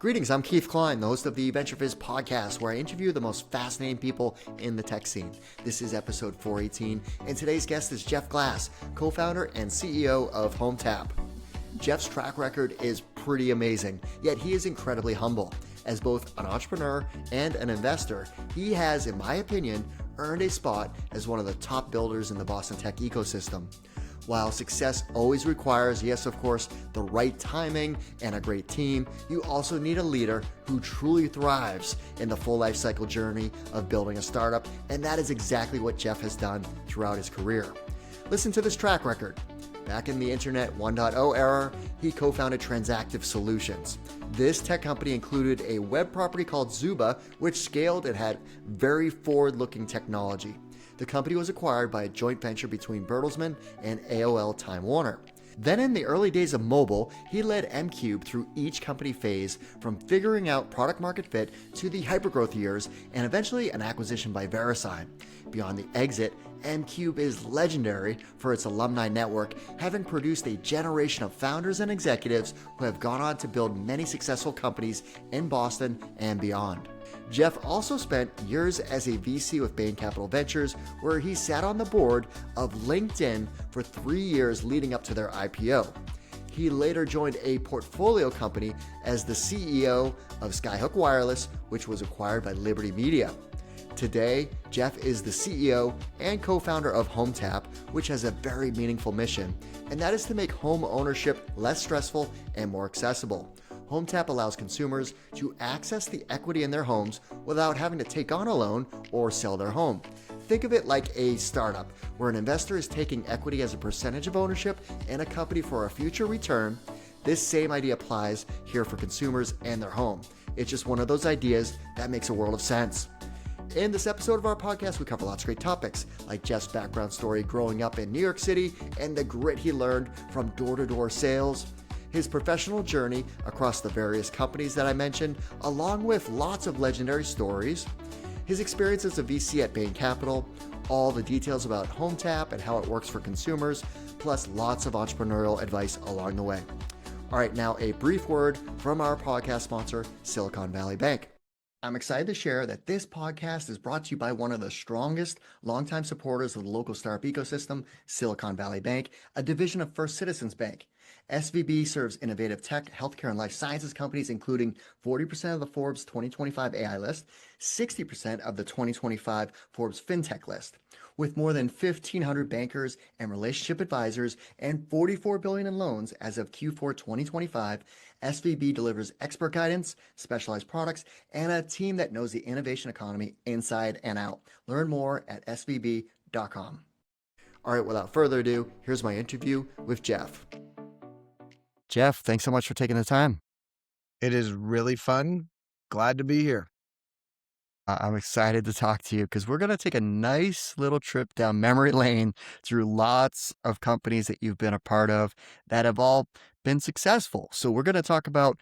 Greetings, I'm Keith Klein, the host of the VentureFizz podcast, where I interview the most fascinating people in the tech scene. This is episode 418, and today's guest is Jeff Glass, co-founder and CEO of Hometap. Jeff's track record is pretty amazing, yet he is incredibly humble. As both an entrepreneur and an investor, he has, in my opinion, earned a spot as one of the top builders in the Boston tech ecosystem. While success always requires, yes, of course, the right timing and a great team, you also need a leader who truly thrives in the full life cycle journey of building a startup, and that is exactly what Jeff has done throughout his career. Listen to this track record. Back in the Internet 1.0 era, he co-founded Transactive Solutions. This tech company included a web property called Zooba, which scaled and had very forward-looking technology. The company was acquired by a joint venture between Bertelsmann and AOL Time Warner. Then in the early days of mobile, he led m-Qube through each company phase from figuring out product market fit to the hypergrowth years and eventually an acquisition by VeriSign. Beyond the exit, m-Qube is legendary for its alumni network, having produced a generation of founders and executives who have gone on to build many successful companies in Boston and beyond. Jeff also spent years as a VC with Bain Capital Ventures, where he sat on the board of LinkedIn for 3 years leading up to their IPO. He later joined a portfolio company as the CEO of Skyhook Wireless, which was acquired by Liberty Media. Today, Jeff is the CEO and co-founder of Hometap, which has a very meaningful mission, and that is to make home ownership less stressful and more accessible. Hometap allows consumers to access the equity in their homes without having to take on a loan or sell their home. Think of it like a startup, where an investor is taking equity as a percentage of ownership in a company for a future return. This same idea applies here for consumers and their home. It's just one of those ideas that makes a world of sense. In this episode of our podcast, we cover lots of great topics, like Jeff's background story growing up in New York City and the grit he learned from door-to-door sales, his professional journey across the various companies that I mentioned, along with lots of legendary stories, his experience as a VC at Bain Capital, all the details about Hometap and how it works for consumers, plus lots of entrepreneurial advice along the way. All right, now a brief word from our podcast sponsor, Silicon Valley Bank. I'm excited to share that this podcast is brought to you by one of the strongest longtime supporters of the local startup ecosystem, Silicon Valley Bank, a division of First Citizens Bank. SVB serves innovative tech, healthcare, and life sciences companies, including 40% of the Forbes 2025 AI list, 60% of the 2025 Forbes FinTech list. With more than 1,500 bankers and relationship advisors and $44 billion in loans as of Q4 2025, SVB delivers expert guidance, specialized products, and a team that knows the innovation economy inside and out. Learn more at svb.com. All right, without further ado, here's my interview with Jeff. Jeff, thanks so much for taking the time. It is really fun. Glad to be here. I'm excited to talk to you because we're going to take a nice little trip down memory lane through lots of companies that you've been a part of that have all been successful. So we're going to talk about,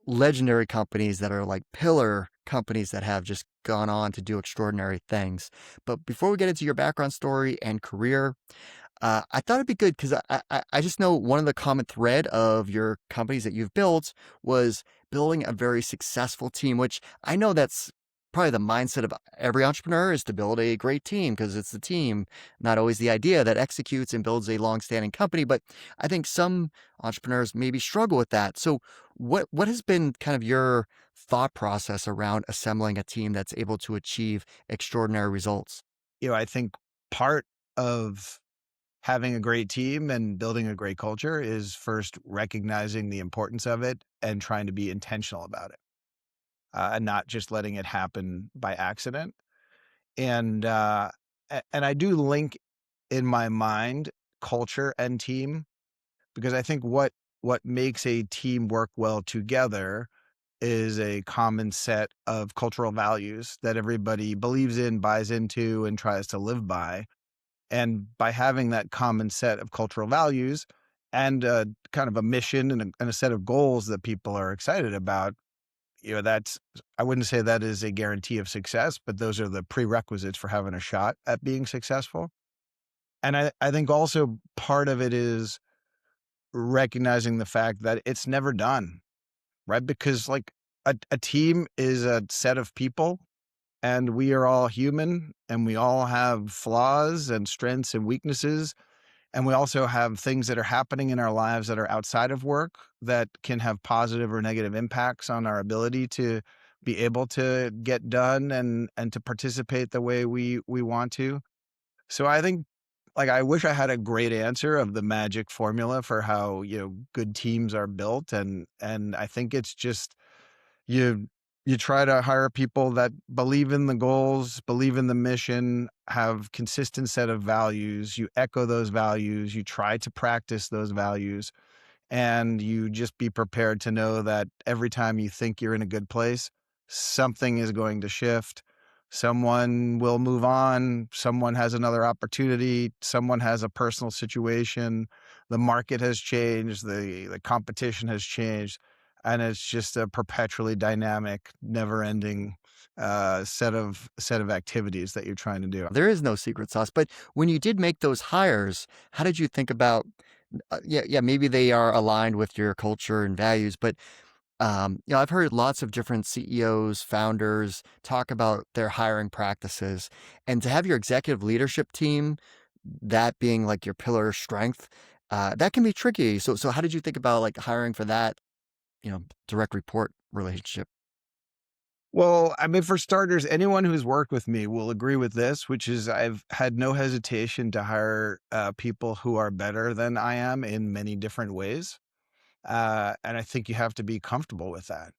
legendary companies that are like pillar companies that have just gone on to do extraordinary things. But before we get into your background story and career, I thought it'd be good because I just know one of the common thread of your companies that you've built was building a very successful team, which I know that's probably the mindset of every entrepreneur, is to build a great team because it's the team, not always the idea that executes and builds a long-standing company. But I think some entrepreneurs maybe struggle with that. So what has been kind of your thought process around assembling a team that's able to achieve extraordinary results? I think part of having a great team and building a great culture is first recognizing the importance of it and trying to be intentional about it, and not just letting it happen by accident. And I do link in my mind culture and team, because I think what makes a team work well together is a common set of cultural values that everybody believes in, buys into, and tries to live by. And by having that common set of cultural values and kind of a mission and a set of goals that people are excited about, I wouldn't say that is a guarantee of success, but those are the prerequisites for having a shot at being successful. And I think also part of it is recognizing the fact that it's never done. right? Because like a team is a set of people, and we are all human, and we all have flaws and strengths and weaknesses. And we also have things that are happening in our lives that are outside of work that can have positive or negative impacts on our ability to be able to get done and to participate the way we want to. So I think, like, I wish I had a great answer of the magic formula for how, good teams are built, and I think it's just you you try to hire people that believe in the goals, believe in the mission, have consistent set of values, you echo those values, you try to practice those values, and you just be prepared to know that every time you think you're in a good place, something is going to shift. Someone will move on. Someone has another opportunity. Someone has a personal situation. The market has changed. The competition has changed. And it's just a perpetually dynamic, never ending set of activities that you're trying to do. There is no secret sauce. But when you did make those hires, how did you think about, yeah, maybe they are aligned with your culture and values, but I've heard lots of different CEOs, founders talk about their hiring practices, and to have your executive leadership team, that being like your pillar of strength, that can be tricky. So how did you think about like hiring for that, direct report relationship? Well, I mean, for starters, anyone who's worked with me will agree with this, which is I've had no hesitation to hire people who are better than I am in many different ways. And I think you have to be comfortable with that.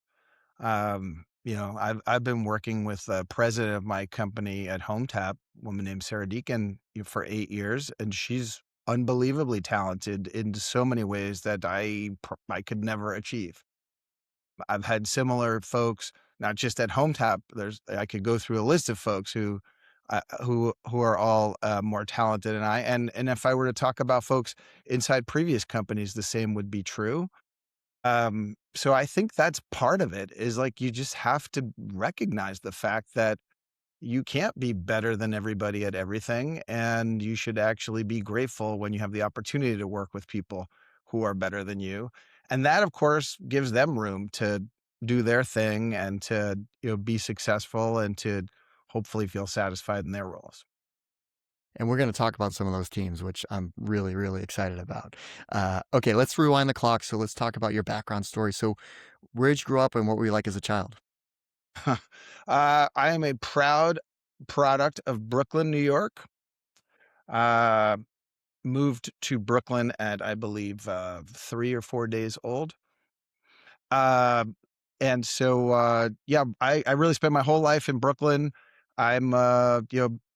I've been working with the president of my company at Hometap, a woman named Sarah Deacon, for 8 years, and she's unbelievably talented in so many ways that I could never achieve. I've had similar folks, not just at Hometap. I could go through a list of folks who are all more talented than I. And if I were to talk about folks inside previous companies, the same would be true. So I think that's part of it is like you just have to recognize the fact that you can't be better than everybody at everything, and you should actually be grateful when you have the opportunity to work with people who are better than you. And that, of course, gives them room to do their thing and to, be successful and to hopefully feel satisfied in their roles. And we're going to talk about some of those teams, which I'm really, really excited about. Okay, let's rewind the clock. So let's talk about your background story. So, where did you grow up and what were you like as a child? I am a proud product of Brooklyn, New York. Uh, Moved to Brooklyn at, I believe, 3 or 4 days old. Um, and so, yeah, I really spent my whole life in Brooklyn. I'm,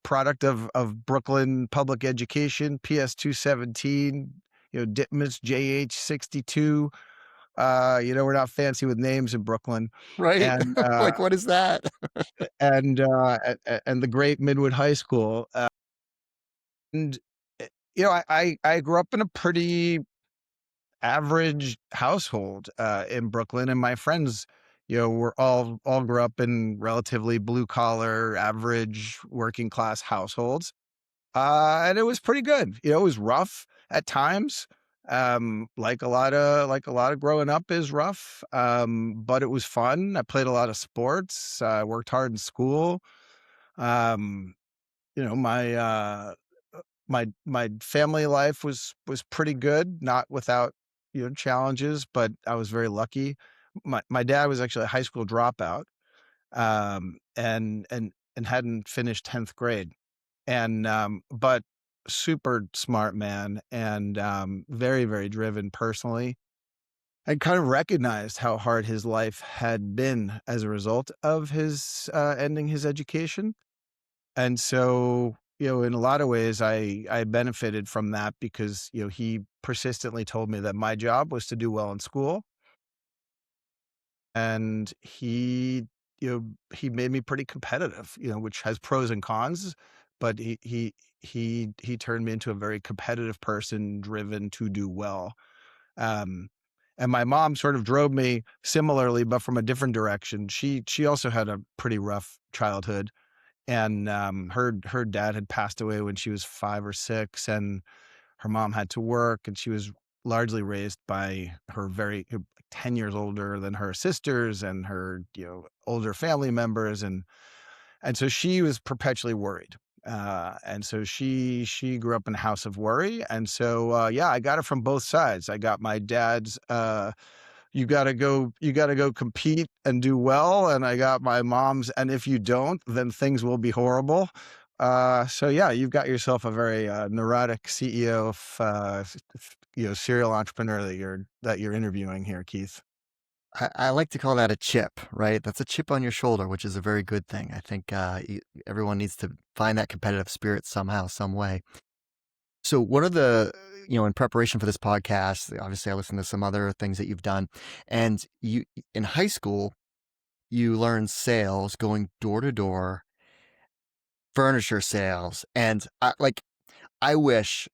product of Brooklyn public education, PS 217, Ditmas JH 62. We're not fancy with names in Brooklyn. Right? And, Like, what is that? and the great Midwood High School. And, I grew up in a pretty average household in Brooklyn, and my friends, were all grew up in relatively blue collar, average working class households, and it was pretty good. It was rough at times, like a lot of growing up is rough, but it was fun. I played a lot of sports. I worked hard in school. Um, you know, my uh, my family life was pretty good, not without, challenges, but I was very lucky. My dad was actually a high school dropout, and hadn't finished 10th grade, and, but super smart man and, very, very driven personally, and kind of recognized how hard his life had been as a result of his, ending his education. And so, in a lot of ways, I benefited from that because, he persistently told me that my job was to do well in school, and he made me pretty competitive, which has pros and cons, but he turned me into a very competitive person, driven to do well. Um, and my mom sort of drove me similarly, but from a different direction. She also had a pretty rough childhood, and her dad had passed away when she was 5 or 6, and her mom had to work, and she was largely raised by her 10 years older than her sisters and her, older family members. And so she was perpetually worried. And so she grew up in a house of worry. And so, yeah, I got it from both sides. I got my dad's, you gotta go compete and do well. And I got my mom's, and if you don't, then things will be horrible. So yeah, you've got yourself a very neurotic CEO of, serial entrepreneur that you're interviewing here, Keith. I like to call that a chip, right? That's a chip on your shoulder, which is a very good thing. I think everyone needs to find that competitive spirit somehow, some way. So one of the, in preparation for this podcast, obviously I listened to some other things that you've done, and you in high school, you learned sales, going door to door, furniture sales, and I wish.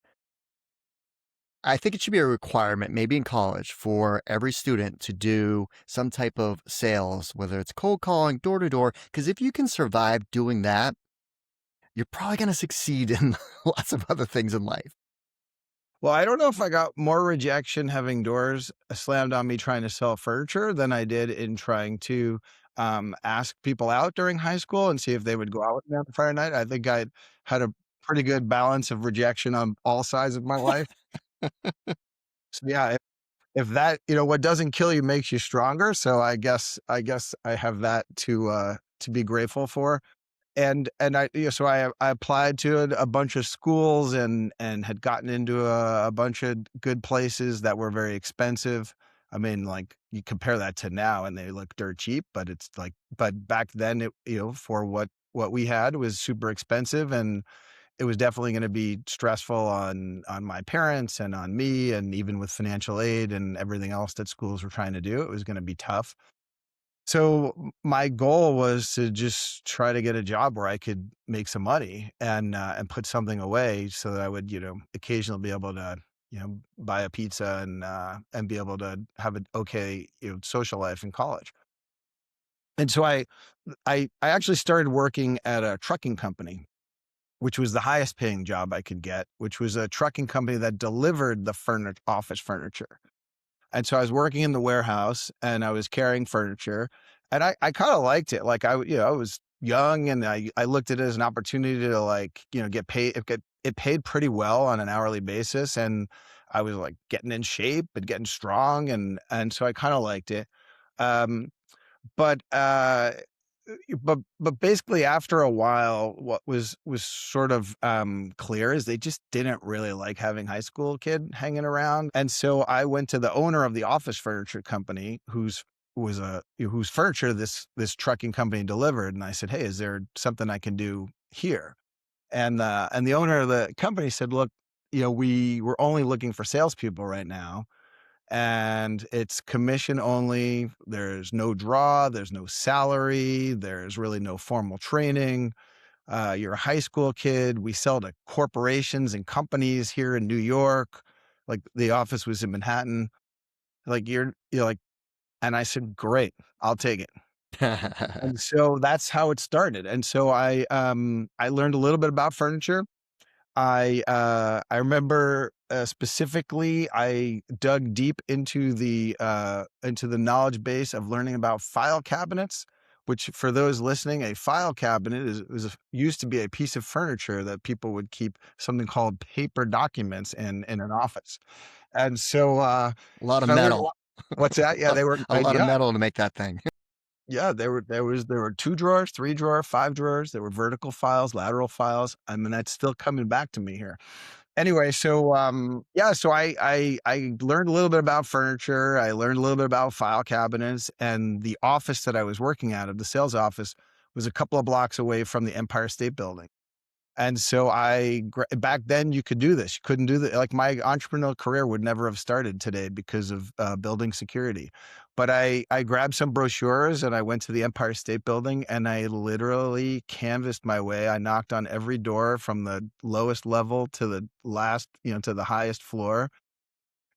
I think it should be a requirement, maybe in college, for every student to do some type of sales, whether it's cold calling, door to door, because if you can survive doing that, you're probably going to succeed in lots of other things in life. Well, I don't know if I got more rejection having doors slammed on me trying to sell furniture than I did in trying to ask people out during high school and see if they would go out with me on Friday night. I think I had a pretty good balance of rejection on all sides of my life. So yeah, if that, what doesn't kill you makes you stronger. So I guess I have that to be grateful for. And so I applied to a bunch of schools and had gotten into a bunch of good places that were very expensive. I mean, like, you compare that to now and they look dirt cheap, but but back then for what we had was super expensive, and it was definitely going to be stressful on my parents and on me, and even with financial aid and everything else that schools were trying to do, it was going to be tough. So my goal was to just try to get a job where I could make some money and put something away so that I would, occasionally be able to, buy a pizza and be able to have an okay, social life in college. And so I actually started working at a trucking company, which was the highest paying job I could get, which was a trucking company that delivered the office furniture. And so I was working in the warehouse and I was carrying furniture, and I kind of liked it. Like, I was young, and I looked at it as an opportunity to, like, get paid. It paid pretty well on an hourly basis. And I was like getting in shape and getting strong. And so I kind of liked it. Um, but, but basically after a while, what was sort of clear is they just didn't really like having high school kid hanging around. And so I went to the owner of the office furniture company, whose furniture this trucking company delivered, and I said, "Hey, is there something I can do here?" And the owner of the company said, "Look, we're only looking for salespeople right now, and it's commission only. There's no draw, there's no salary, there's really no formal training. You're a high school kid. We sell to corporations and companies here in New York. Like, the office was in Manhattan. Like, you're like," and I said, "Great, I'll take it." And so that's how it started. And so I learned a little bit about furniture. I remember, specifically, I dug deep into the knowledge base of learning about file cabinets, which, for those listening, a file cabinet used to be a piece of furniture that people would keep something called paper documents in an office. And so, A lot of so I learned a metal. lot. What's that? Yeah, they were, A lot of yeah, metal to make that thing. yeah, there were 2 drawers, 3 drawer, 5 drawers. There were vertical files, lateral files. I mean, that's still coming back to me here. Anyway, so, yeah, so I learned a little bit about furniture. I learned a little bit about file cabinets, and the office that I was working out of, the sales office, was a couple of blocks away from the Empire State Building. And so back then you could do this. You couldn't do that. Like, my entrepreneurial career would never have started today because of building security. But I grabbed some brochures and I went to the Empire State Building and I literally canvassed my way. I knocked on every door from the lowest level to the last, to the highest floor,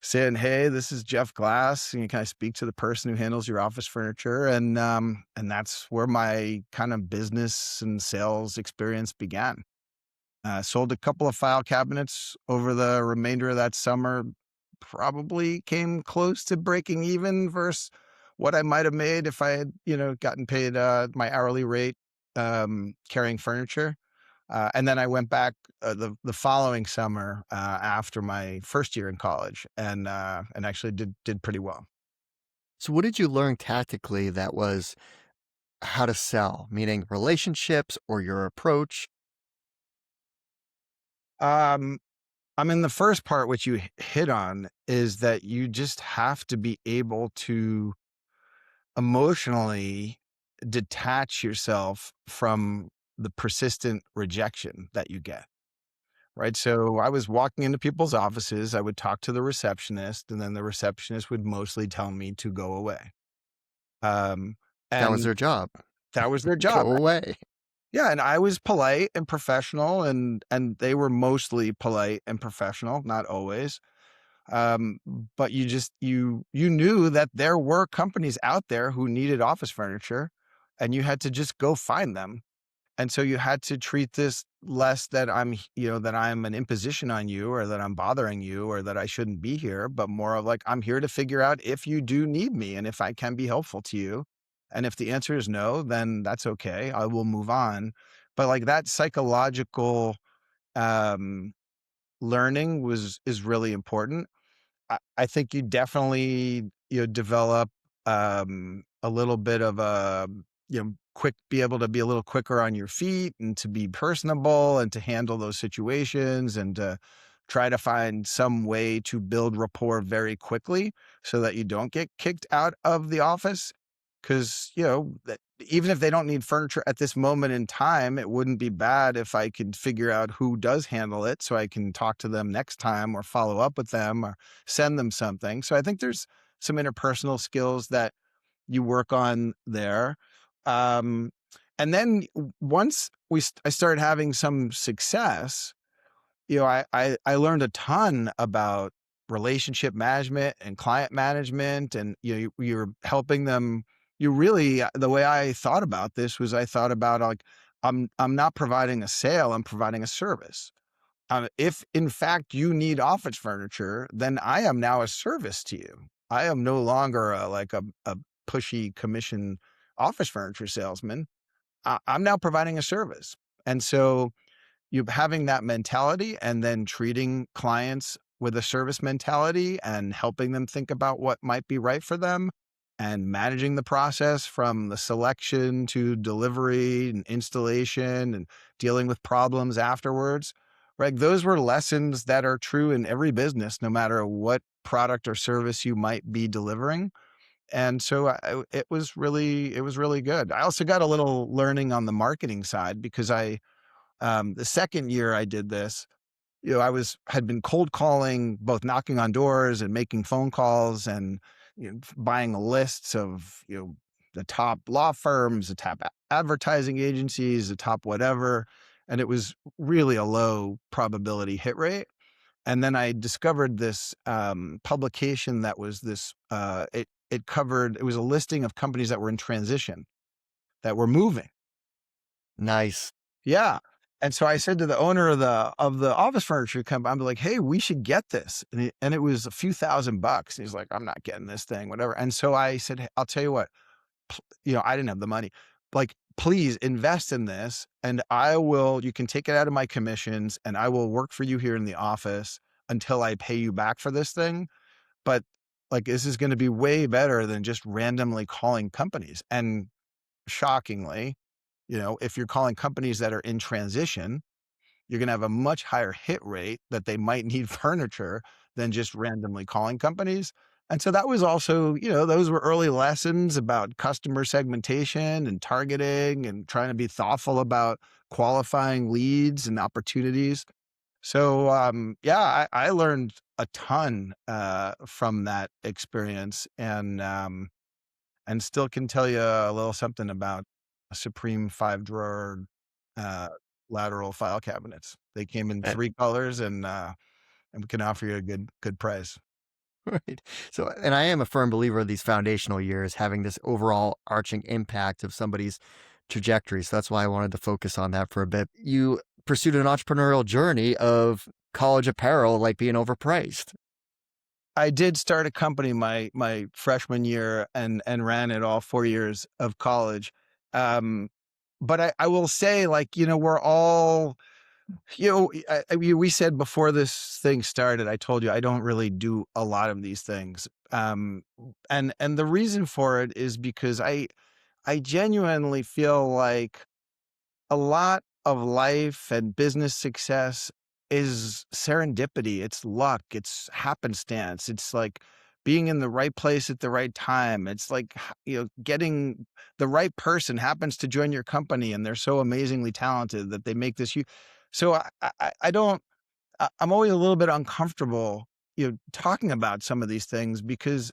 saying, "Hey, this is Jeff Glass. Can I speak to the person who handles your office furniture?" And that's where my kind of business and sales experience began. Sold a couple of file cabinets over the remainder of that summer. probably came close to breaking even versus what I might have made if I had, gotten paid my hourly rate carrying furniture. And then I went back the following summer after my first year in college, and actually did pretty well. So, what did you learn tactically that was how to sell, meaning relationships or your approach? Um, I mean, the first part, which you hit on, is that you just have to be able to emotionally detach yourself from the persistent rejection that you get. Right. So I was walking into people's offices. I would talk to the receptionist, and then the receptionist would mostly tell me to go away. Um, That was and their job. that was their Go job. away. Yeah, and I was polite and professional, and they were mostly polite and professional, not always. Um, but you knew that there were companies out there who needed office furniture, and you had to just go find them. And so you had to treat this less that that I'm an imposition on you, or that I'm bothering you, or that I shouldn't be here, but more of like, I'm here to figure out if you do need me and if I can be helpful to you. And if the answer is no, then that's okay. I will move on. But like that psychological um, learning is really important. I think you definitely, develop a little bit of a, be able to be a little quicker on your feet and to be personable and to handle those situations and to try to find some way to build rapport very quickly so that you don't get kicked out of the office. Cause, even if they don't need furniture at this moment in time, it wouldn't be bad if I could figure out who does handle it so I can talk to them next time or follow up with them or send them something. So I think there's some interpersonal skills that you work on there. Um, and then once I started having some success, I learned a ton about relationship management and client management, and you're helping them. You really, the way I thought about this was I thought about like I'm not providing a sale, I'm providing a service. If in fact you need office furniture, then I am now a service to you. I am no longer a pushy commission office furniture salesman. I'm now providing a service, and so you having that mentality and then treating clients with a service mentality and helping them think about what might be right for them and managing the process from the selection to delivery and installation and dealing with problems afterwards. Right? Those were lessons that are true in every business, no matter what product or service you might be delivering. And so it was really good. I also got a little learning on the marketing side because the second year I did this, had been cold calling, both knocking on doors and making phone calls and, buying lists of, the top law firms, the top advertising agencies, the top whatever. And it was really a low probability hit rate. And then I discovered this publication that was it was a listing of companies that were in transition, that were moving. Nice. Yeah. And so I said to the owner of the office furniture company, I'm like, hey, we should get this. And it was a few $1,000. And he's like, I'm not getting this thing, whatever. And so I said, hey, I'll tell you what, I didn't have the money. Like, please invest in this and you can take it out of my commissions and I will work for you here in the office until I pay you back for this thing. But like, this is going to be way better than just randomly calling companies. And shockingly, if you're calling companies that are in transition, you're going to have a much higher hit rate that they might need furniture than just randomly calling companies. And so that was also, those were early lessons about customer segmentation and targeting and trying to be thoughtful about qualifying leads and opportunities. So, yeah, I learned a ton from that experience, and still can tell you a little something about Supreme 5-drawer uh, lateral file cabinets. They came in Uh, 3 colors, and we can offer you a good price. Right. So, and I am a firm believer of these foundational years having this overall arching impact of somebody's trajectory. So that's why I wanted to focus on that for a bit. You pursued an entrepreneurial journey of college apparel, like being overpriced. I did start a company my freshman year and ran it all 4 years of college. Um, but I will say, like, we're all, I mean, we said before this thing started, I told you I don't really do a lot of these things. And the reason for it is because I genuinely feel like a lot of life and business success is serendipity. It's luck. It's happenstance. It's like being in the right place at the right time. It's like, getting the right person happens to join your company and they're so amazingly talented that they make this. So I don't, I'm always a little bit uncomfortable, talking about some of these things because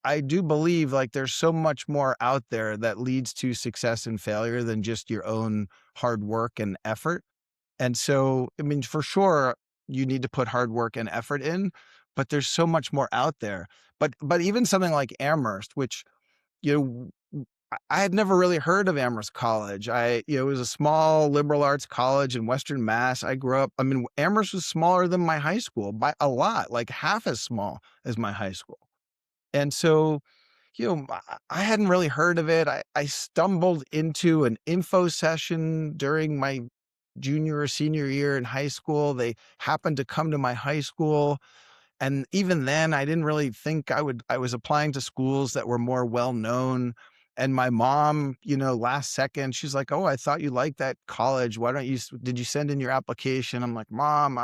I do believe like there's so much more out there that leads to success and failure than just your own hard work and effort. And so, I mean, for sure, you need to put hard work and effort in, but there's so much more out there. But even something like Amherst, which I had never really heard of Amherst College. It was a small liberal arts college in Western Mass. I grew up, I mean, Amherst was smaller than my high school by a lot, like half as small as my high school. And so, I hadn't really heard of it. I stumbled into an info session during my junior or senior year in high school. They happened to come to my high school. And even then, I didn't really think I was applying to schools that were more well known. And my mom, last second, she's like, "Oh, I thought you liked that college. Why don't you, did you send in your application?" I'm like, "Mom,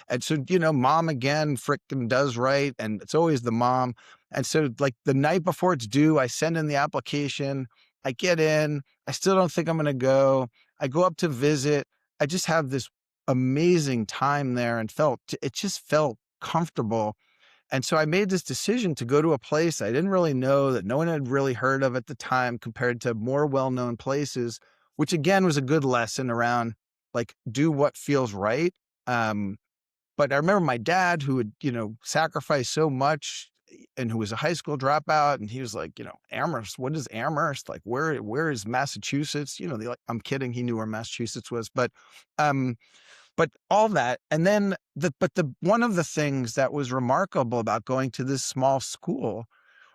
And so, mom again frickin' does right. And it's always the mom. And so, like, the night before it's due, I send in the application. I get in. I still don't think I'm going to go. I go up to visit. I just have this amazing time there and it just felt comfortable. And so I made this decision to go to a place I didn't really know, that no one had really heard of at the time, compared to more well-known places, which again was a good lesson around like do what feels right. Um, but I remember my dad, who had, sacrificed so much and who was a high school dropout. And he was like, Amherst, what is Amherst? Like, where is Massachusetts? I'm kidding. He knew where Massachusetts was, um, but all that. And then the one of the things that was remarkable about going to this small school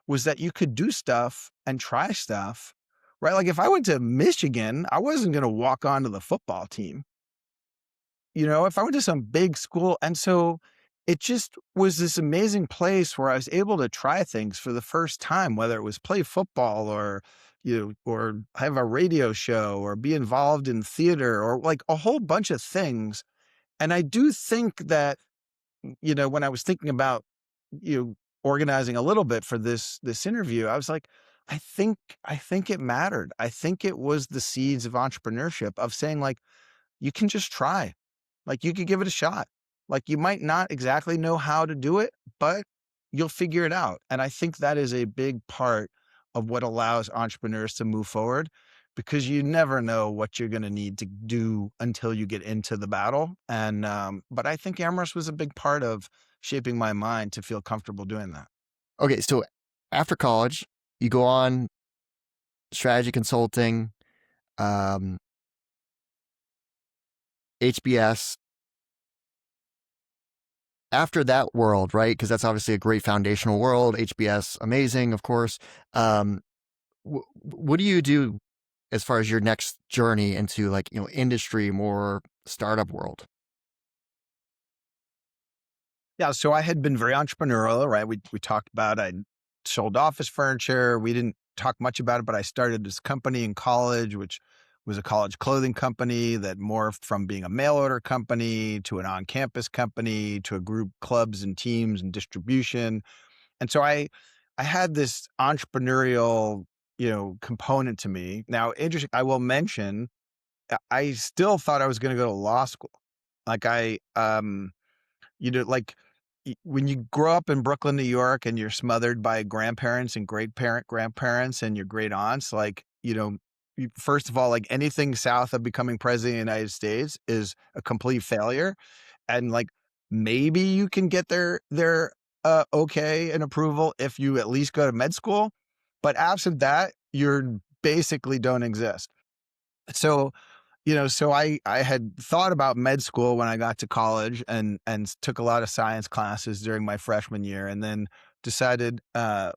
was that you could do stuff and try stuff, right? Like if I went to Michigan, I wasn't going to walk onto the football team, if I went to some big school. And so it just was this amazing place where I was able to try things for the first time, whether it was play football or, or have a radio show or be involved in theater or like a whole bunch of things. And I do think that, when I was thinking about, organizing a little bit for this interview, I was like, I think it mattered. I think it was the seeds of entrepreneurship, of saying like, you can just try, like you could give it a shot. Like you might not exactly know how to do it, but you'll figure it out. And I think that is a big part of what allows entrepreneurs to move forward, because you never know what you're going to need to do until you get into the battle. And, but I think Amherst was a big part of shaping my mind to feel comfortable doing that. Okay, so after college, you go on strategy consulting, HBS. After that world, right? Because that's obviously a great foundational world. HBS, amazing, of course. What do you do as far as your next journey into like, industry, more startup world? Yeah. So I had been very entrepreneurial, right? We talked about, I sold office furniture. We didn't talk much about it, but I started this company in college, which was a college clothing company that morphed from being a mail order company to an on-campus company to a group, clubs and teams and distribution. And so I had this entrepreneurial, component to me. Now, interesting, I will mention, I still thought I was going to go to law school. Like like when you grow up in Brooklyn, New York, and you're smothered by grandparents and grandparents and your great aunts, like, first of all, like anything south of becoming president of the United States is a complete failure. And like, maybe you can get their okay and approval if you at least go to med school. But absent that, you're basically don't exist. So, so I had thought about med school when I got to college and took a lot of science classes during my freshman year, and then decided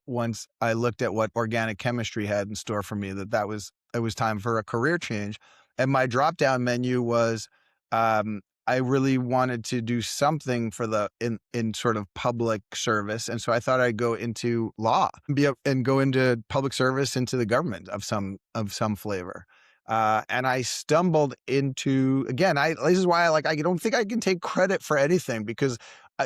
once I looked at what organic chemistry had in store for me that it was time for a career change. And my drop down menu was I really wanted to do something for in sort of public service, and so I thought I'd go into law, and go into public service, into the government of some flavor. And I stumbled into, again, this is why I don't think I can take credit for anything, because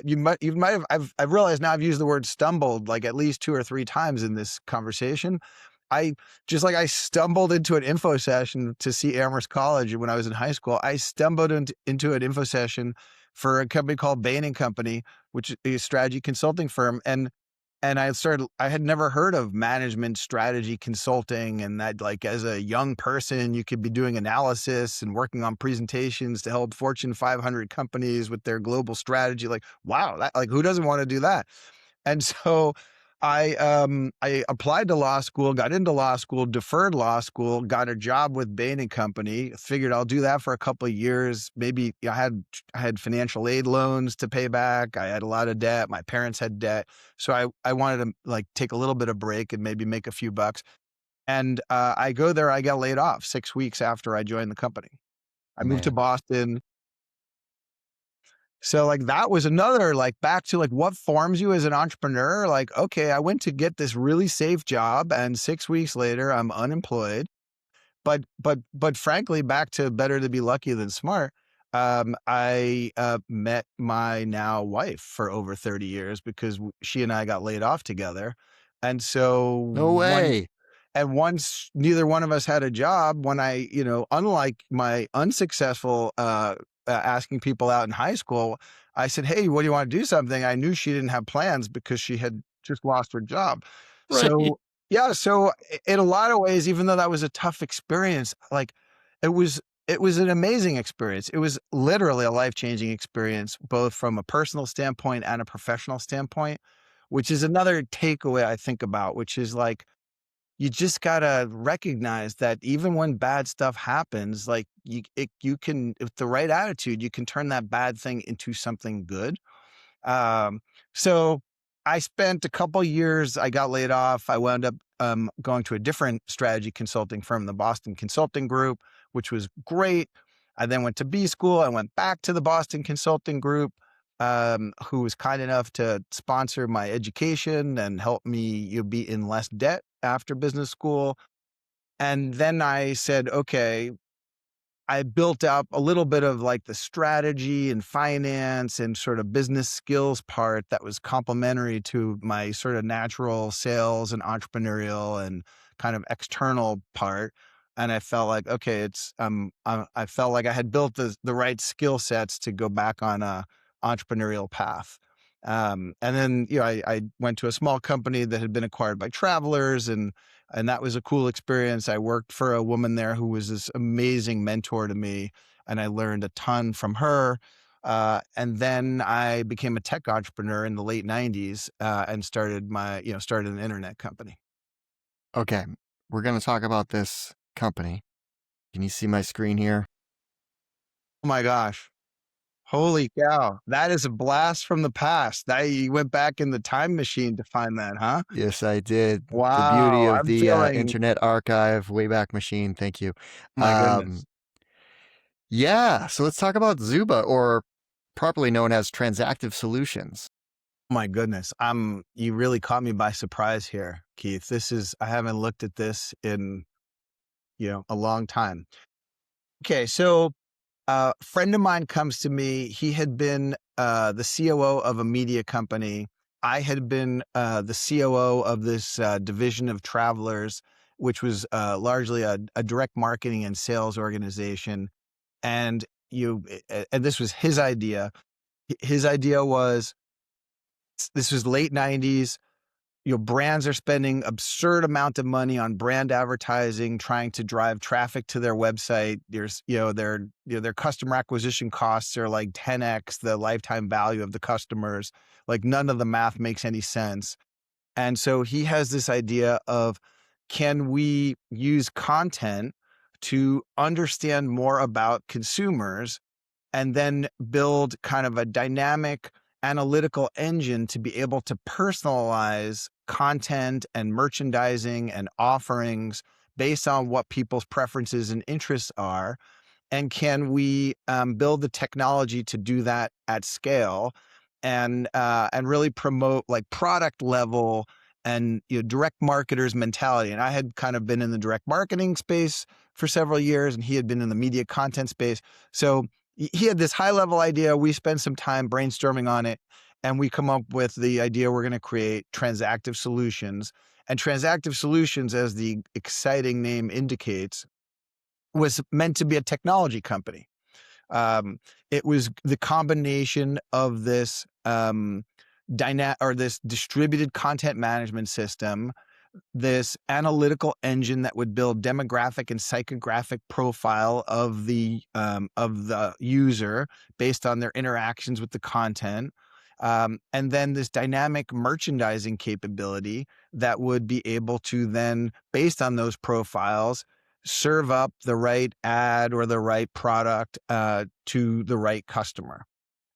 you might have, I've realized now I've used the word stumbled like at least 2 or 3 times in this conversation. I stumbled into an info session to see Amherst College when I was in high school. I stumbled into an info session for a company called Bain and Company, which is a strategy consulting firm. And I had never heard of management strategy consulting, and that, like, as a young person, you could be doing analysis and working on presentations to help Fortune 500 companies with their global strategy. Like, wow, who doesn't want to do that? And so I applied to law school, got into law school, deferred law school, got a job with Bain and Company, figured I'll do that for a couple of years. Maybe I had financial aid loans to pay back. I had a lot of debt. My parents had debt. So I wanted to, like, take a little bit of break and maybe make a few bucks. And I go there, I got laid off 6 weeks after I joined the company. I moved to Man. Boston. So, like, that was another, like, back to, like, what forms you as an entrepreneur. Like, okay, I went to get this really safe job, and 6 weeks later I'm unemployed. But frankly, back to better to be lucky than smart. I met my now wife for over 30 years because she and I got laid off together. And so No way. once neither one of us had a job, when unlike my unsuccessful asking people out in high school, I said, "Hey, what do you want to do something?" I knew she didn't have plans because she had just lost her job. Right. So yeah, so in a lot of ways, even though that was a tough experience, like, it was an amazing experience. It was literally a life-changing experience, both from a personal standpoint and a professional standpoint, which is another takeaway I think about, which is, like, you just gotta recognize that even when bad stuff happens, like, you can, with the right attitude, you can turn that bad thing into something good. Um, so I spent a couple years, I got laid off. I wound up going to a different strategy consulting firm, the Boston Consulting Group, which was great. I then went to B school. I went back to the Boston Consulting Group, who was kind enough to sponsor my education and help me be in less debt after business school. And then I said, okay, I built up a little bit of, like, the strategy and finance and sort of business skills part that was complementary to my sort of natural sales and entrepreneurial and kind of external part. And I felt like, okay, I felt like I had built the right skill sets to go back on a entrepreneurial path. And then, I went to a small company that had been acquired by Travelers, and that was a cool experience. I worked for a woman there who was this amazing mentor to me, and I learned a ton from her. And then I became a tech entrepreneur in the late 90s, and started an internet company. Okay. We're going to talk about this company. Can you see my screen here? Oh my gosh. Holy cow. That is a blast from the past. You went back in the time machine to find that, huh? Yes, I did. The beauty Wow. of I'm the feeling, Internet Archive Wayback Machine. Thank you. my Um, goodness. yeah. So let's talk about Zooba, or properly known as Transactive Solutions. My goodness. You really caught me by surprise here, Keith. I haven't looked at this in, a long time. Okay. So a friend of mine comes to me. He had been the COO of a media company. I had been the COO of this division of Travelers, which was largely a direct marketing and sales organization. And and this was his idea. His idea was, this was late 90s. Brands are spending absurd amount of money on brand advertising, trying to drive traffic to their website. Their customer acquisition costs are like 10x the lifetime value of the customers. Like, none of the math makes any sense. And so he has this idea of, can we use content to understand more about consumers and then build kind of a dynamic analytical engine to be able to personalize content and merchandising and offerings based on what people's preferences and interests are. And can we build the technology to do that at scale and really promote like product level and direct marketers mentality? And I had kind of been in the direct marketing space for several years, and he had been in the media content space. So he had this high level idea. We spent some time brainstorming on it, and we come up with the idea we're going to create Transactive Solutions. And Transactive Solutions, as the exciting name indicates, was meant to be a technology company. It was the combination of this this distributed content management system, this analytical engine that would build demographic and psychographic profile of the user based on their interactions with the content, and then this dynamic merchandising capability that would be able to then, based on those profiles, serve up the right ad or the right product to the right customer.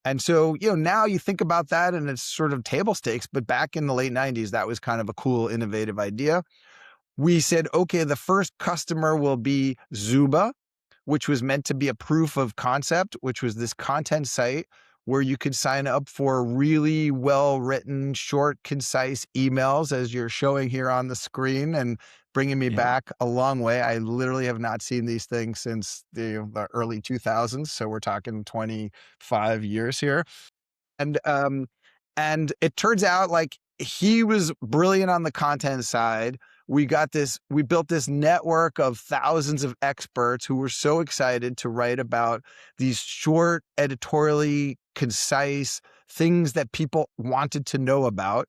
And so, now you think about that and it's sort of table stakes, but back in the late 90s, that was kind of a cool, innovative idea. We said, okay, the first customer will be Zooba, which was meant to be a proof of concept, which was this content site where you could sign up for really well-written, short, concise emails, as you're showing here on the screen and bringing me back a long way. I literally have not seen these things since the early 2000s. So we're talking 25 years here. And it turns out like he was brilliant on the content side. We built this network of thousands of experts who were so excited to write about these short, editorially concise things that people wanted to know about.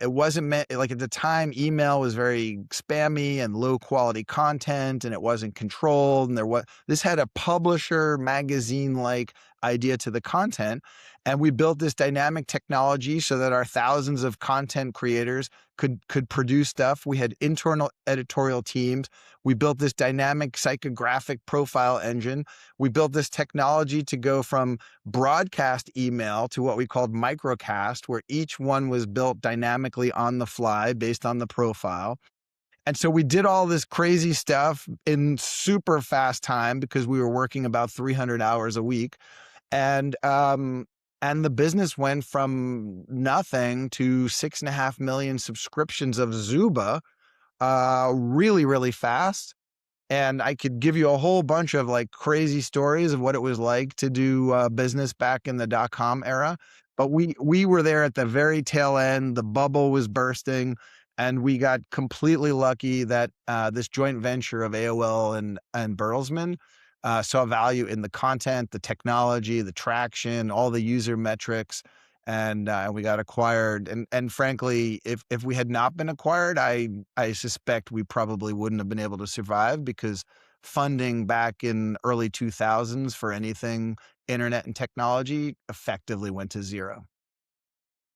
It wasn't meant, like at the time, email was very spammy and low quality content, and it wasn't controlled. And this had a publisher magazine-like idea to the content. And we built this dynamic technology so that our thousands of content creators could produce stuff. We had internal editorial teams. We built this dynamic psychographic profile engine. We built this technology to go from broadcast email to what we called microcast, where each one was built dynamically on the fly based on the profile. And so we did all this crazy stuff in super fast time because we were working about 300 hours a week. And the business went from nothing to 6.5 million subscriptions of Zooba really, really fast. And I could give you a whole bunch of like crazy stories of what it was like to do business back in the .com era. But we were there at the very tail end. The bubble was bursting, and we got completely lucky that this joint venture of AOL and Bertelsmann saw value in the content, the technology, the traction, all the user metrics, and we got acquired. And frankly, if we had not been acquired, I suspect we probably wouldn't have been able to survive, because funding back in early 2000s for anything internet and technology effectively went to zero.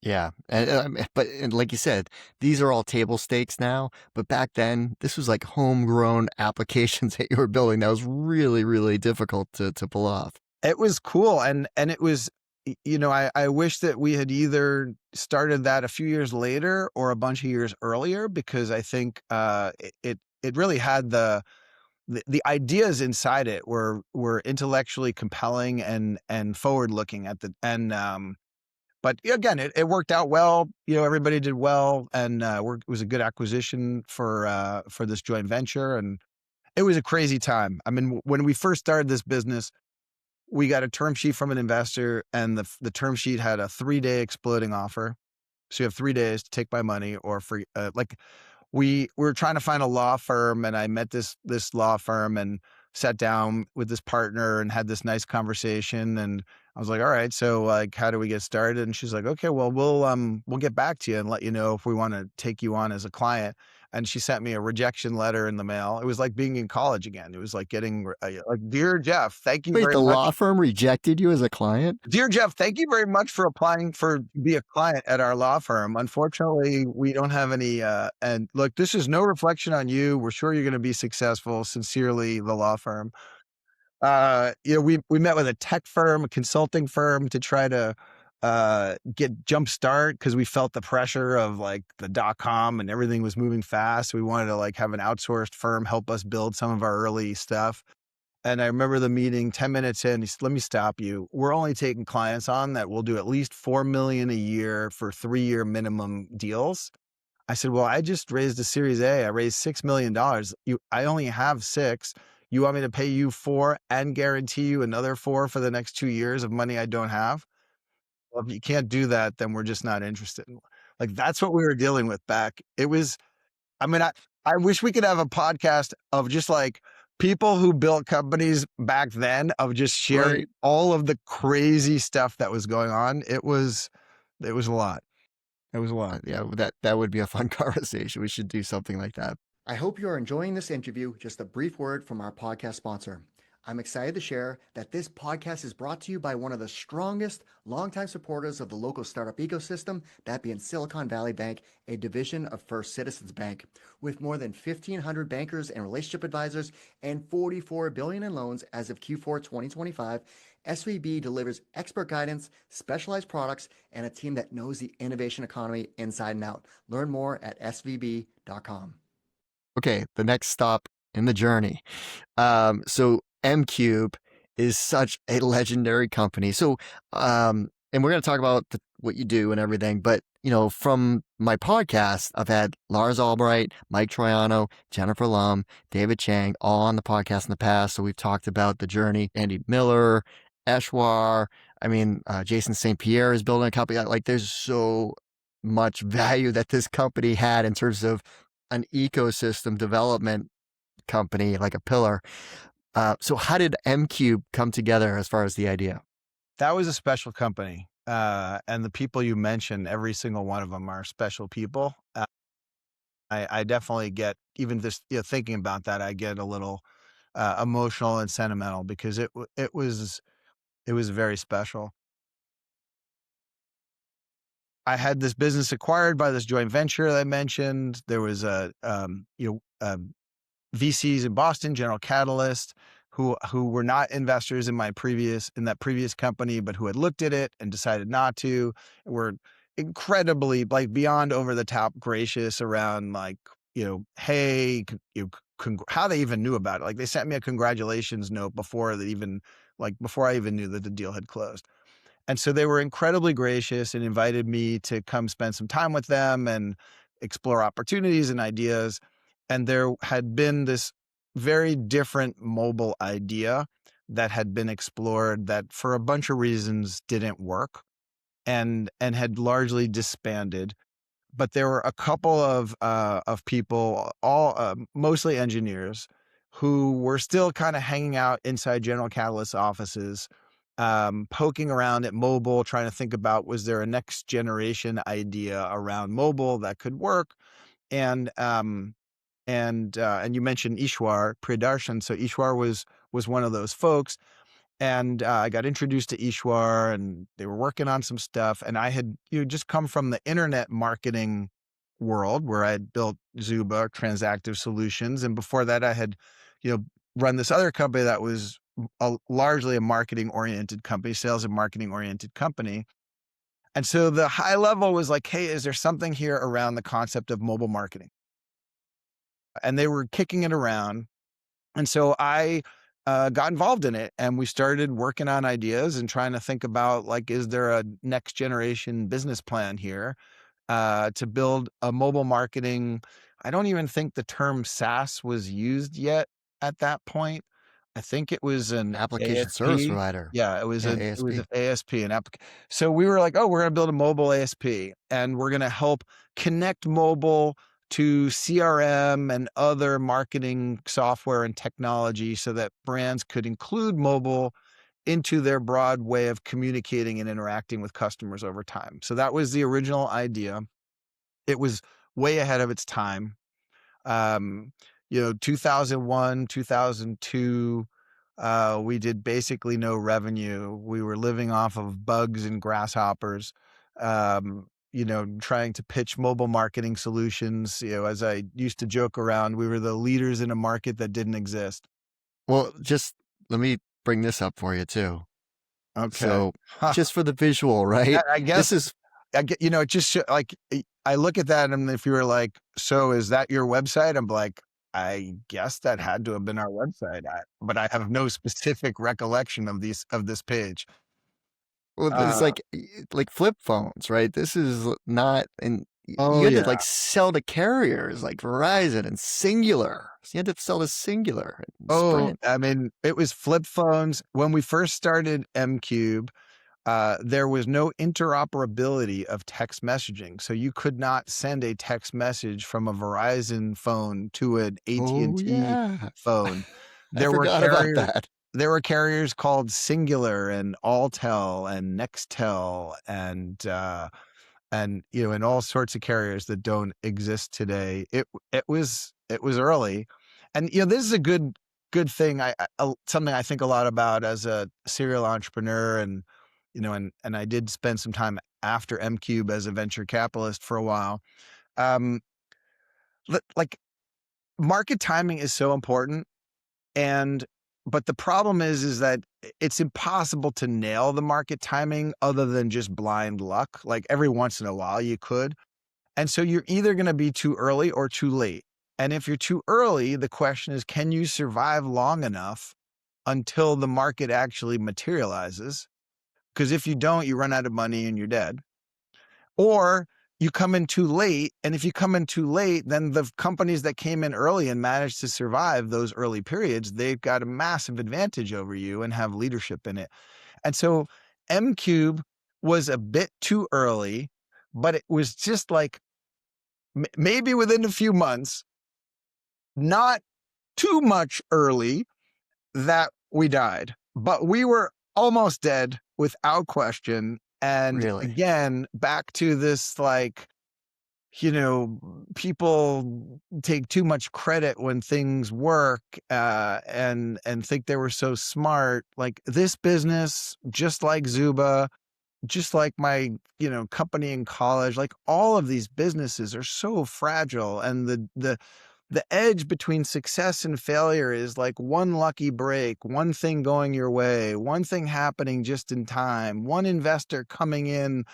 Yeah. And like you said, these are all table stakes now. But back then, this was like homegrown applications that you were building. That was really, really difficult to pull off. It was cool. And it was, I wish that we had either started that a few years later or a bunch of years earlier, because I think it really had the ideas inside it were intellectually compelling and forward looking but again, it worked out well. Everybody did well, and it was a good acquisition for this joint venture, and it was a crazy time. I mean, when we first started this business, we got a term sheet from an investor, and the term sheet had a 3-day exploding offer. So you have 3 days to take my money or free. We were trying to find a law firm, and I met this law firm and sat down with this partner and had this nice conversation. And I was like, all right, so like, how do we get started? And she's like, okay, well, we'll get back to you and let you know if we want to take you on as a client. and she sent me a rejection letter in the mail. It was like being in college again. It was like getting like, "Dear Jeff, thank you Wait, very the much. law firm rejected you as a client? Dear Jeff, thank you very much for applying for be a client at our law firm. Unfortunately, we don't have any, and look, this is no reflection on you. We're sure you're going to be successful. Sincerely, the law firm." We met with a tech firm, a consulting firm to try to get jumpstart because we felt the pressure of like the .com and everything was moving fast. We wanted to like have an outsourced firm help us build some of our early stuff. And I remember the meeting 10 minutes in, he said, "Let me stop you. We're only taking clients on that will do at least 4 million a year for 3-year minimum deals." I said, "Well, I just raised a Series A. I raised $6 million. I only have 6. You want me to pay you 4 and guarantee you another 4 for the next 2 years of money I don't have? Well, if you can't do that, then we're just not interested." Like, that's what we were dealing with back. It was, I mean, I wish we could have a podcast of just like people who built companies back then of just sharing Right. all of the crazy stuff that was going on. It was a lot. It was a lot. Yeah, that would be a fun conversation. We should do something like that. I hope you are enjoying this interview. Just a brief word from our podcast sponsor. I'm excited to share that this podcast is brought to you by one of the strongest longtime supporters of the local startup ecosystem, that being Silicon Valley Bank, a division of First Citizens Bank. With more than 1,500 bankers and relationship advisors and $44 billion in loans as of Q4 2025, SVB delivers expert guidance, specialized products, and a team that knows the innovation economy inside and out. Learn more at svb.com. Okay, the next stop in the journey. So m-Qube is such a legendary company. So, and we're going to talk about what you do and everything, but from my podcast, I've had Lars Albright, Mike Troiano, Jennifer Lum, David Chang, all on the podcast in the past. So we've talked about the journey. Andy Miller, Eshwar, Jason St. Pierre is building a company. Like, there's so much value that this company had in terms of an ecosystem development company, like a pillar. So how did m-Qube come together as far as the idea? That was a special company. And the people you mentioned, every single one of them are special people. I definitely get, even just thinking about that, I get a little emotional and sentimental because it was very special. I had this business acquired by this joint venture that I mentioned. There was VCs in Boston, General Catalyst, who were not investors in that previous company, but who had looked at it and decided not to. Were incredibly, like, beyond over the top gracious around, like, hey, how they even knew about it. Like, they sent me a congratulations note before I even knew that the deal had closed. And so they were incredibly gracious and invited me to come spend some time with them and explore opportunities and ideas. And there had been this very different mobile idea that had been explored that for a bunch of reasons didn't work and had largely disbanded. But there were a couple of people, all mostly engineers, who were still kind of hanging out inside General Catalyst offices, poking around at mobile, trying to think about, was there a next generation idea around mobile that could work? And you mentioned Ishwar Priyadarshan. So Ishwar was one of those folks. And I got introduced to Ishwar, and they were working on some stuff. And I had just come from the internet marketing world where I had built Zooba, Transactive Solutions. And before that, I had run this other company that was largely a marketing-oriented company, sales and marketing-oriented company. And so the high level was like, hey, is there something here around the concept of mobile marketing? And they were kicking it around. And so I got involved in it, and we started working on ideas and trying to think about, like, is there a next generation business plan here to build a mobile marketing? I don't even think the term SaaS was used yet at that point. I think it was an Application service ASP. provider. Yeah, it was Yeah, an ASP. ASP, an app. So we were like, oh, we're going to build a mobile ASP, and we're going to help connect mobile to CRM and other marketing software and technology so that brands could include mobile into their broad way of communicating and interacting with customers over time. So that was the original idea. It was way ahead of its time. Um, 2001, 2002, we did basically no revenue. We were living off of bugs and grasshoppers, trying to pitch mobile marketing solutions. As I used to joke around, we were the leaders in a market that didn't exist. Well, just let me bring this up for you too. Okay. So just for the visual, right? I guess This is I get, it just like I look at that, and if you were like, "So is that your website?" I'm like, I guess that had to have been our website, but I have no specific recollection of this page. well, it's Uh, like flip phones, right? This is not, and oh you had to yeah, like sell to carriers like Verizon and Singular. So you had to sell to Singular and oh, Sprint. I mean, it was flip phones when we first started m-Qube. There was no interoperability of text messaging. So you could not send a text message from a Verizon phone to an Oh AT&T yeah, phone. I There were forgot about carriers that. there were carriers called Singular and Alltel and Nextel and all sorts of carriers that don't exist today. It was early. And this is a good thing. Something I think a lot about as a serial entrepreneur, and I did spend some time after m-Qube as a venture capitalist for a while. Um, like market timing is so important, and but the problem is that it's impossible to nail the market timing other than just blind luck. Like every once in a while you could. And so you're either going to be too early or too late. And if you're too early, the question is, can you survive long enough until the market actually materializes? Because if you don't, you run out of money and you're dead. Or you come in too late. And if you come in too late, then the companies that came in early and managed to survive those early periods, they've got a massive advantage over you and have leadership in it. And so m-Qube was a bit too early, but it was just like maybe within a few months, not too much early, that we died. But we were almost dead without question. And Really? again, back to this like, people take too much credit when things work, and think they were so smart. Like this business, just like Zooba, just like my, company in college, like all of these businesses are so fragile. And the edge between success and failure is like one lucky break, one thing going your way, one thing happening just in time, one investor coming in,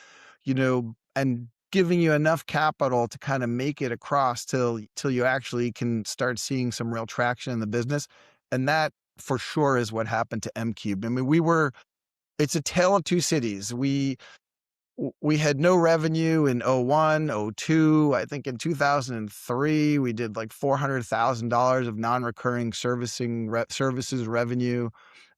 and giving you enough capital to kind of make it across till you actually can start seeing some real traction in the business. And that for sure is what happened to m-Qube. I mean, it's a tale of two cities. We had no revenue in '01, '02. I think in 2003, we did like $400,000 of non-recurring services revenue.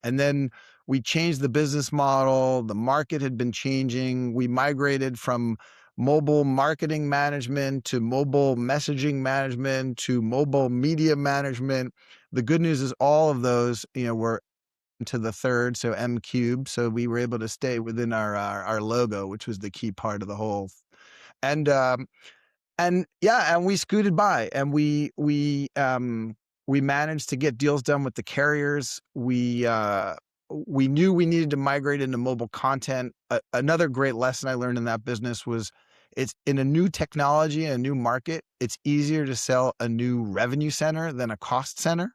And then we changed the business model. The market had been changing. We migrated from mobile marketing management to mobile messaging management to mobile media management. The good news is all of those, were to the third, so m-Qube. So we were able to stay within our logo, which was the key part of the whole. And yeah, and we scooted by, and we managed to get deals done with the carriers. We knew we needed to migrate into mobile content. Another great lesson I learned in that business was it's in a new technology, a new market, it's easier to sell a new revenue center than a cost center.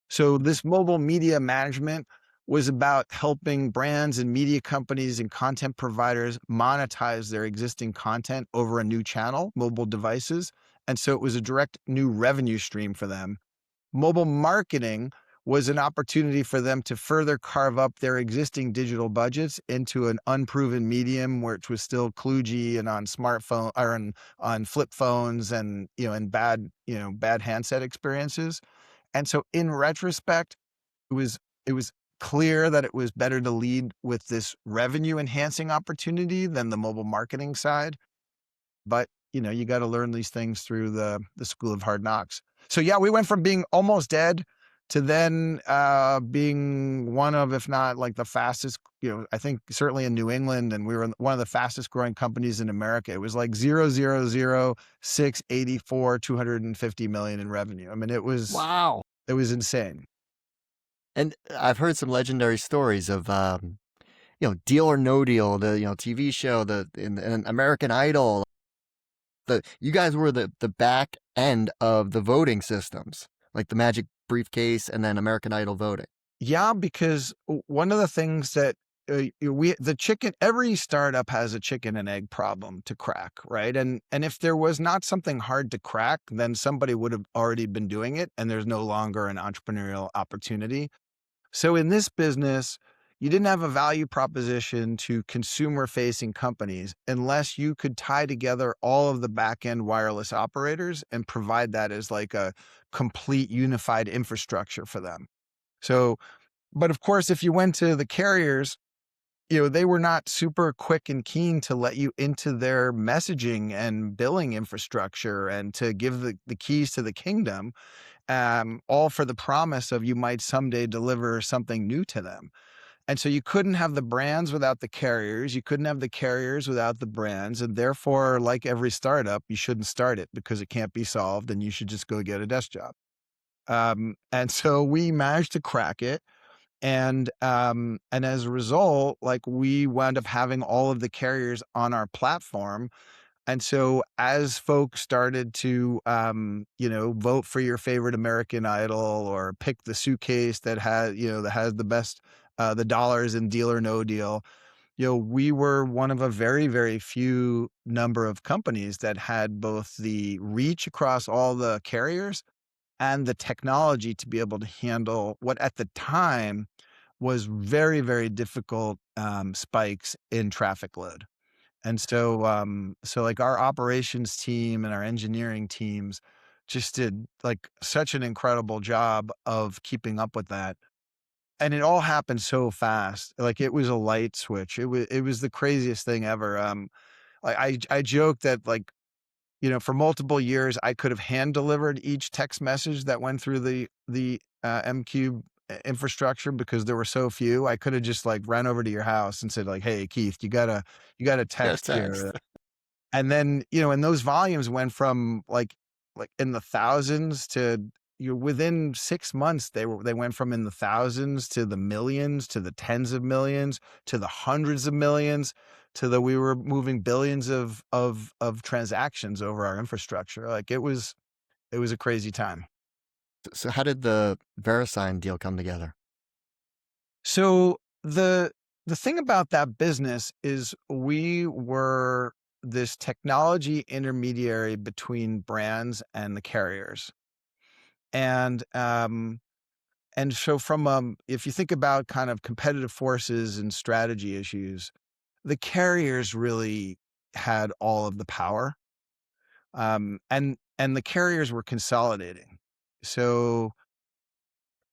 So this mobile media management was about helping brands and media companies and content providers monetize their existing content over a new channel, mobile devices. And so it was a direct new revenue stream for them. Mobile marketing was an opportunity for them to further carve up their existing digital budgets into an unproven medium where it was still kludgy and on smartphone or on flip phones and, and bad handset experiences. And so in retrospect, it was clear that it was better to lead with this revenue enhancing opportunity than the mobile marketing side. But, you got to learn these things through the school of hard knocks. So yeah, we went from being almost dead to then being one of, if not like the fastest, I think certainly in New England, and we were one of the fastest growing companies in America. It was like 0, 0, 0, 6, 84, 250 million in revenue. I mean, Wow. it was insane. And I've heard some legendary stories of, Deal or No Deal, the TV show, in American Idol. You guys were the back end of the voting systems, like the Magic Briefcase and then American Idol voting. Yeah, because one of the things that every startup has a chicken and egg problem to crack, right? And if there was not something hard to crack, then somebody would have already been doing it, and there's no longer an entrepreneurial opportunity. So in this business, you didn't have a value proposition to consumer-facing companies unless you could tie together all of the back-end wireless operators and provide that as like a complete unified infrastructure for them. So, but of course, if you went to the carriers, they were not super quick and keen to let you into their messaging and billing infrastructure and to give the keys to the kingdom, all for the promise of you might someday deliver something new to them. And so you couldn't have the brands without the carriers. You couldn't have the carriers without the brands. And therefore, like every startup, you shouldn't start it because it can't be solved and you should just go get a desk job. And so we managed to crack it. And as a result, like we wound up having all of the carriers on our platform. And so as folks started to, vote for your favorite American Idol or pick the suitcase that has the best, the dollars in Deal or No Deal, we were one of a very, very few number of companies that had both the reach across all the carriers and the technology to be able to handle what at the time was very, very difficult spikes in traffic load. And so like our operations team and our engineering teams just did like such an incredible job of keeping up with that. And it all happened so fast. Like it was a light switch. It was the craziest thing ever. I joke that like, for multiple years I could have hand delivered each text message that went through the m-Qube infrastructure because there were so few. I could have just like ran over to your house and said like, "Hey Keith, you gotta Yeah, text text. here." And then, and those volumes went from like in the thousands to within 6 months, they went from in the thousands to the millions, to the tens of millions, to the hundreds of millions, to we were moving billions of transactions over our infrastructure. Like it was a crazy time. So how did the VeriSign deal come together? So the thing about that business is we were this technology intermediary between brands and the carriers. And so if you think about kind of competitive forces and strategy issues, the carriers really had all of the power. And the carriers were consolidating. So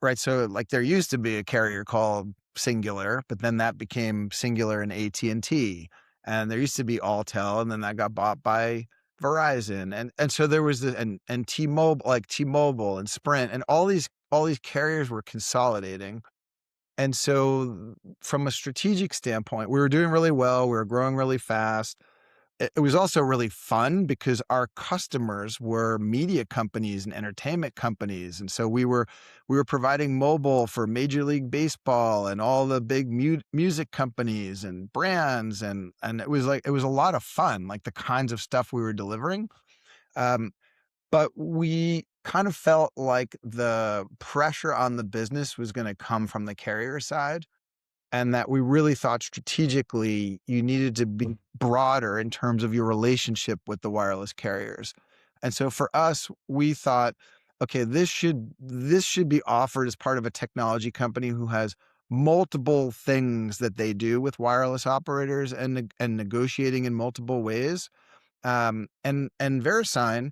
right. So like there used to be a carrier called Singular, but then that became Singular and AT&T. And there used to be Alltel, and then that got bought by Verizon. And so there was and T-Mobile and Sprint, and all these carriers were consolidating. And so from a strategic standpoint, we were doing really well. We were growing really fast. It was also really fun because our customers were media companies and entertainment companies. And so we were providing mobile for Major League Baseball and all the big music companies and brands. And it was a lot of fun, like the kinds of stuff we were delivering. But we kind of felt like the pressure on the business was going to come from the carrier side, and that we really thought strategically you needed to be broader in terms of your relationship with the wireless carriers. And so for us, we thought, okay, this should be offered as part of a technology company who has multiple things that they do with wireless operators and negotiating in multiple ways. And VeriSign,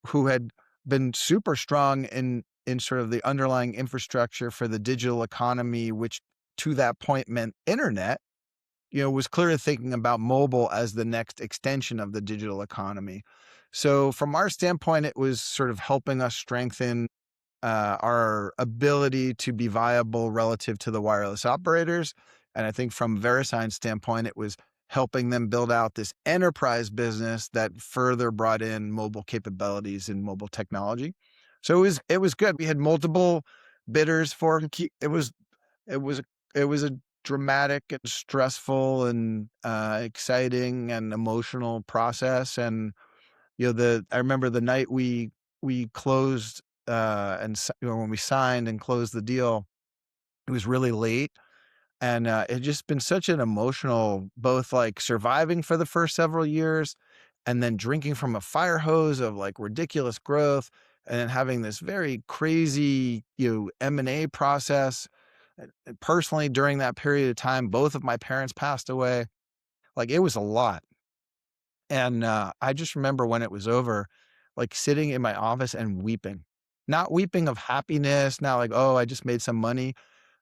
who had been super strong in sort of the underlying infrastructure for the digital economy, which to that point meant internet, was clearly thinking about mobile as the next extension of the digital economy. So from our standpoint, it was sort of helping us strengthen our ability to be viable relative to the wireless operators. And I think from VeriSign's standpoint, it was helping them build out this enterprise business that further brought in mobile capabilities and mobile technology. So it was good. We had multiple bidders for it was it was a dramatic and stressful and exciting and emotional process. And I remember the night we closed when we signed and closed the deal, it was really late. And it just been such an emotional, both like surviving for the first several years and then drinking from a fire hose of like ridiculous growth and then having this very crazy, M&A process. And personally, during that period of time, both of my parents passed away. Like it was a lot. And I just remember when it was over, like sitting in my office and weeping, not weeping of happiness, not like, oh, I just made some money,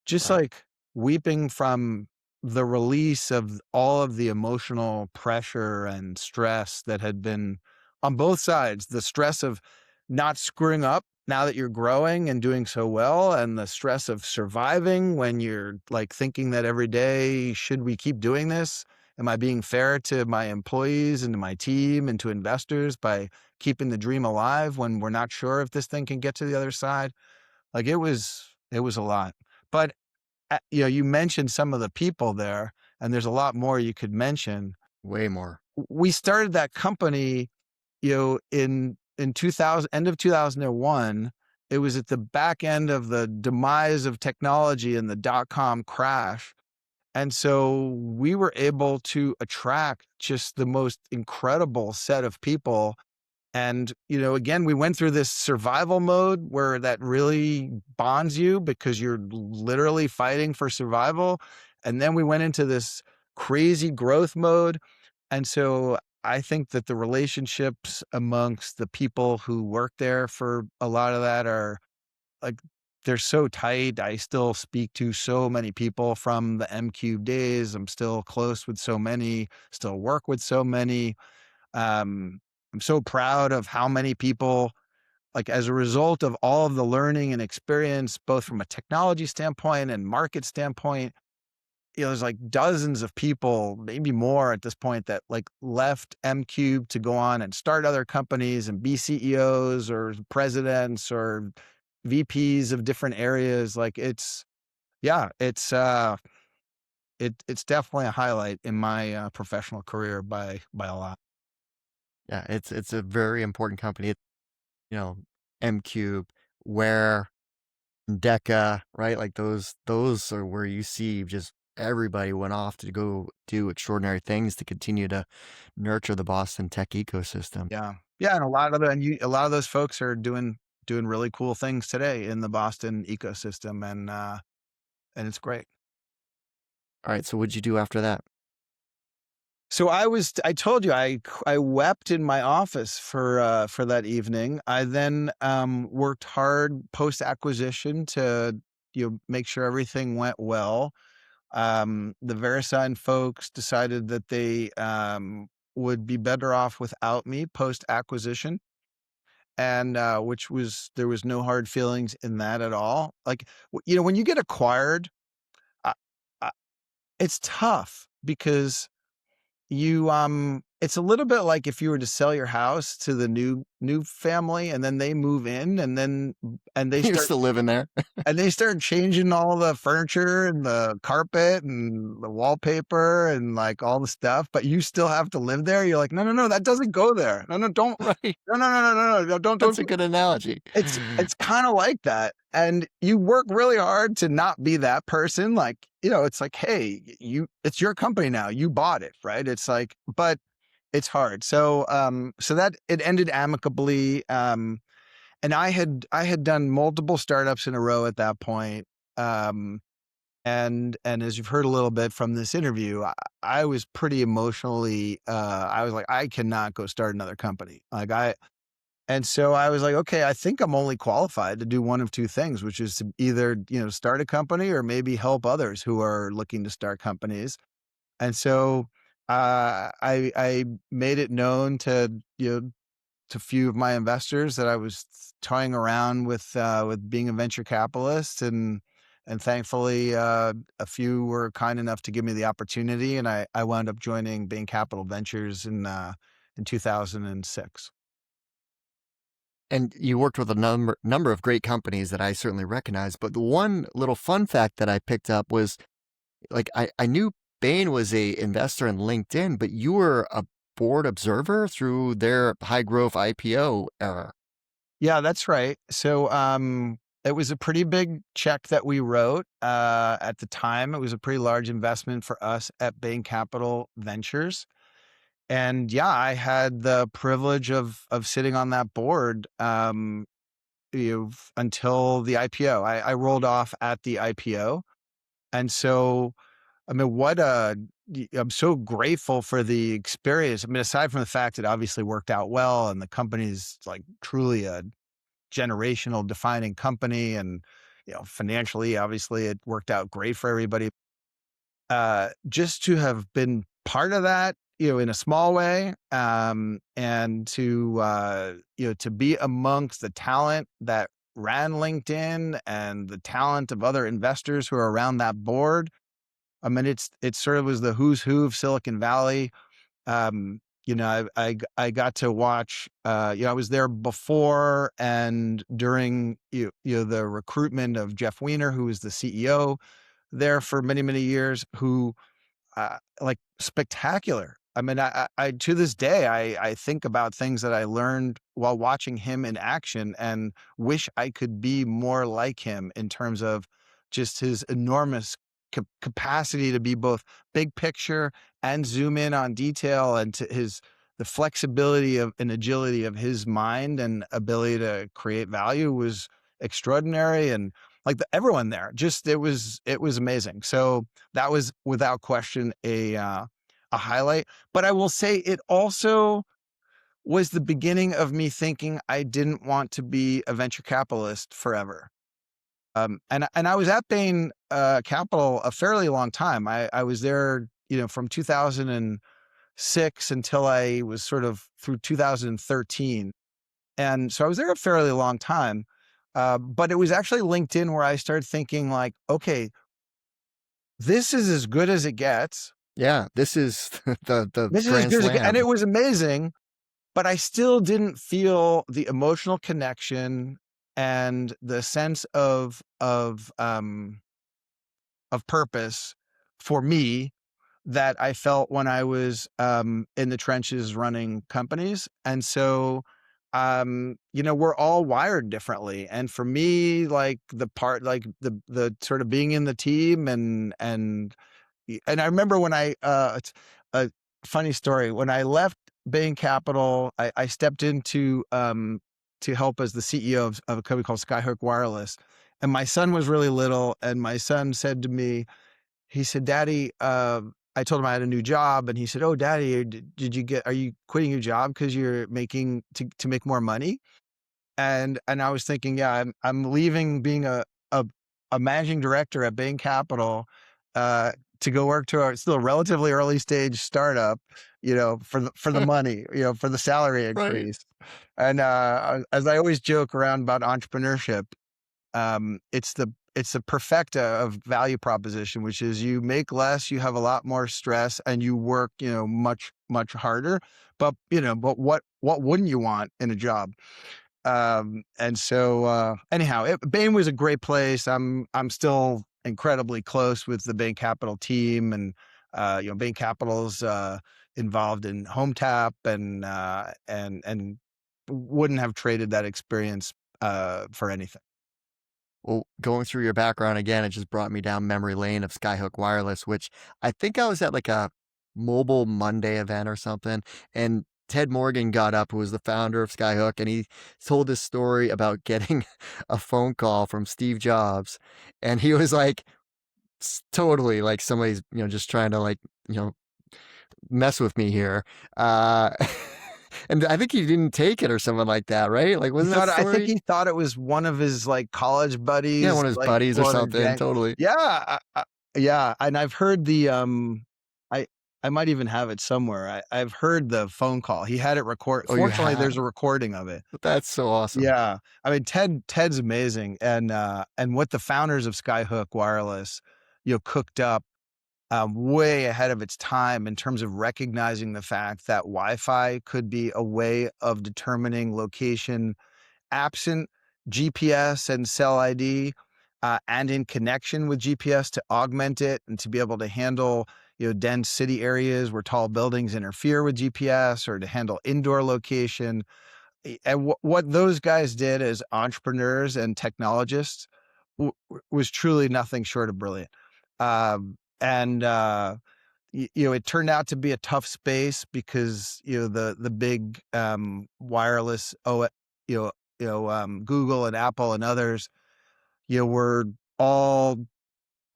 just Right. like weeping from the release of all of the emotional pressure and stress that had been on both sides. The stress of not screwing up now that you're growing and doing so well, and the stress of surviving when you're like thinking that every day, should we keep doing this? Am I being fair to my employees and to my team and to investors by keeping the dream alive when we're not sure if this thing can get to the other side? Like it was a lot. But you mentioned some of the people there, and there's a lot more you could mention. Way more. We started that company, in 2000, end of 2001. It was at the back end of the demise of technology and the dot-com crash. And so we were able to attract just the most incredible set of people. And, again, we went through this survival mode where that really bonds you because you're literally fighting for survival. And then we went into this crazy growth mode. And so I think that the relationships amongst the people who work there for a lot of that are like, they're so tight. I still speak to so many people from the m-Qube days. I'm still close with so many, still work with so many. I'm so proud of how many people, like as a result of all of the learning and experience, both from a technology standpoint and market standpoint, there's like dozens of people, maybe more at this point, that like left m-Qube to go on and start other companies and be CEOs or presidents or VPs of different areas. Like yeah, it's definitely a highlight in my professional career by a lot. Yeah, it's a very important company. You know, m-Qube, Where, Deca, right? Like those are where you see just everybody went off to go do extraordinary things to continue to nurture the Boston tech ecosystem. Yeah. Yeah, and a lot of those folks are doing really cool things today in the Boston ecosystem, and it's great. All right, so what'd you do after that? So I told you I wept in my office for that evening. I then worked hard post-acquisition to, make sure everything went well. The VeriSign folks decided that they would be better off without me post-acquisition. And there was no hard feelings in that at all. Like, when you get acquired, I, I, it's tough because it's a little bit like if you were to sell your house to the new family and then they move in and they You're start still living there. and they start changing all the furniture and the carpet and the wallpaper and like all the stuff, but you still have to live there. You're like, no, no, no, that doesn't go there. No, no, don't. Right. No, no, no, no, no, no, don't. That's a good analogy. It's kind of like that. And you work really hard to not be that person. Like, it's like, hey, it's your company now. You bought it, right? It's like, but it's hard. So that it ended amicably. And I had done multiple startups in a row at that point. And as you've heard a little bit from this interview, I was pretty emotionally, I was like, I cannot go start another company. And so I was like, okay, I think I'm only qualified to do one of two things, which is to either, start a company or maybe help others who are looking to start companies. And so I made it known to, to a few of my investors that I was toying around with being a venture capitalist, and thankfully a few were kind enough to give me the opportunity, and I wound up joining Bain Capital Ventures in 2006. And you worked with a number of great companies that I certainly recognize. But the one little fun fact that I picked up was like I knew Bain was a investor in LinkedIn, but you were a board observer through their high growth IPO era. Yeah, that's right. So it was a pretty big check that we wrote at the time. It was a pretty large investment for us at Bain Capital Ventures. And yeah, I had the privilege of sitting on that board until the IPO. I rolled off at the IPO. And so, I mean, I'm so grateful for the experience. I mean, aside from the fact it obviously worked out well and the company's like truly a generational defining company, and financially obviously it worked out great for everybody, just to have been part of that in a small way, and to be amongst the talent that ran LinkedIn and the talent of other investors who are around that board. I mean, it sort of was the who's who of Silicon Valley. I got to watch, I was there before and during, the recruitment of Jeff Weiner, who was the CEO there for many, many years, who, like spectacular. I mean, I to this day, I think about things that I learned while watching him in action and wish I could be more like him in terms of just his enormous capacity to be both big picture and zoom in on detail, and to the flexibility of and agility of his mind and ability to create value was extraordinary. And like everyone there, just it was amazing. So that was without question a highlight. But I will say it also was the beginning of me thinking I didn't want to be a venture capitalist forever. And I was at Bain Capital a fairly long time. I was there, from 2006 until I was sort of through 2013. And so I was there a fairly long time. But it was actually LinkedIn where I started thinking like, okay, this is as good as it gets. Yeah, this is the This is as grand good as it gets. And slam. it was amazing, but I still didn't feel the emotional connection and the sense of purpose for me that I felt when I was in the trenches running companies. And so, we're all wired differently. And for me, like the part, like the sort of being in the team and I remember when it's a funny story, when I left Bain Capital, I stepped into to help as the CEO of a company called Skyhook Wireless. And my son was really little. And my son said to me, he said, "Daddy," I told him I had a new job, and he said, "Oh, Daddy, are you quitting your job because you're making to make more money?" And I was thinking, yeah, I'm leaving being a, a managing director at Bain Capital, to go work to still a relatively early stage startup, for the money, for the salary Right. increase. And as I always joke around about entrepreneurship, it's the perfecta of value proposition, which is you make less, you have a lot more stress, and you work, much, much harder. But what wouldn't you want in a job? And so anyhow, Bain was a great place. I'm still incredibly close with the Bain Capital team, and Bain Capital's involved in Hometap, and wouldn't have traded that experience for anything. Well, going through your background again, it just brought me down memory lane of Skyhook Wireless, which I think I was at like a Mobile Monday event or something. And Ted Morgan got up, who was the founder of Skyhook, and he told this story about getting a phone call from Steve Jobs. And he was like, totally like somebody's, just trying to like, mess with me here. Uh, and I think he didn't take it or something like that, right? Like, wasn't that I think story? he thought it was one of his like college Yeah, buddies, one of his like buddies or pulling a something. jank. Totally. Yeah, yeah. And I've heard the I I might even have it somewhere. I've heard the phone call. He had it record. Oh, you Fortunately, have? there's a recording of it. That's so awesome. Yeah. I mean, Ted's amazing. And what the founders of Skyhook Wireless, cooked up way ahead of its time in terms of recognizing the fact that Wi-Fi could be a way of determining location absent GPS and cell ID, and in connection with GPS to augment it and to be able to handle, dense city areas where tall buildings interfere with GPS, or to handle indoor location. And what those guys did as entrepreneurs and technologists was truly nothing short of brilliant. And it turned out to be a tough space because the big wireless Google and Apple and others were all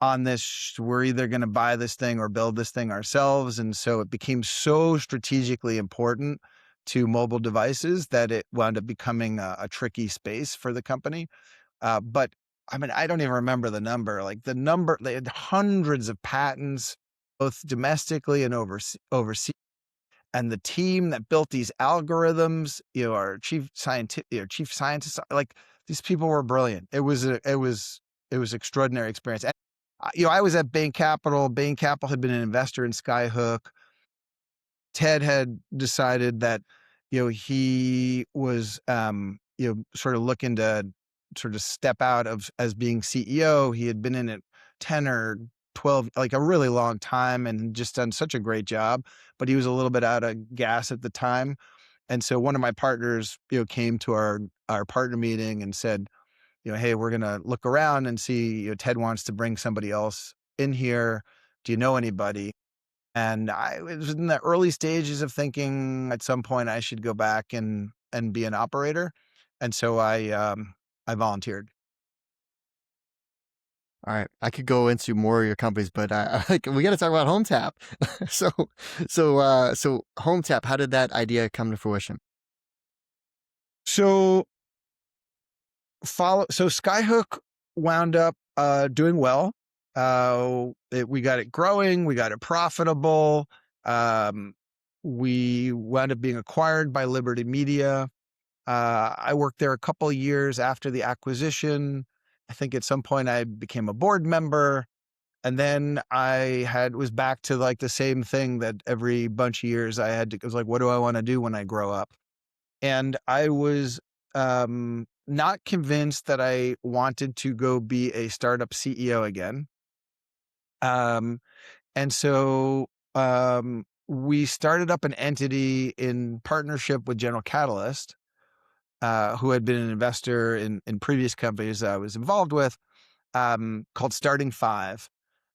on this. We're either going to buy this thing or build this thing ourselves, and so it became so strategically important to mobile devices that it wound up becoming a tricky space for the company. But I mean, I don't even remember the number. Like they had hundreds of patents, both domestically and overseas. And the team that built these algorithms, our chief scientist, like these people were brilliant. It was extraordinary experience. And, I was at Bain Capital. Bain Capital had been an investor in Skyhook. Ted had decided that, he was, sort of looking to sort of step out of as being CEO. He had been in it 10 or 12, like a really long time, and just done such a great job, but he was a little bit out of gas at the time. And so one of my partners, came to our partner meeting and said, hey, we're going to look around and see, Ted wants to bring somebody else in here. Do you know anybody? And I was in the early stages of thinking at some point I should go back and be an operator. And so I volunteered. All right, I could go into more of your companies, but we got to talk about Hometap. So Hometap, how did that idea come to fruition? So Skyhook wound up doing well. We got it growing, we got it profitable. We wound up being acquired by Liberty Media. I worked there a couple of years after the acquisition. I think at some point I became a board member, and then I was back to like the same thing that every bunch of years it was like, what do I want to do when I grow up? And I was not convinced that I wanted to go be a startup CEO again. And so we started up an entity in partnership with General Catalyst, who had been an investor in previous companies that I was involved with, called Starting Five.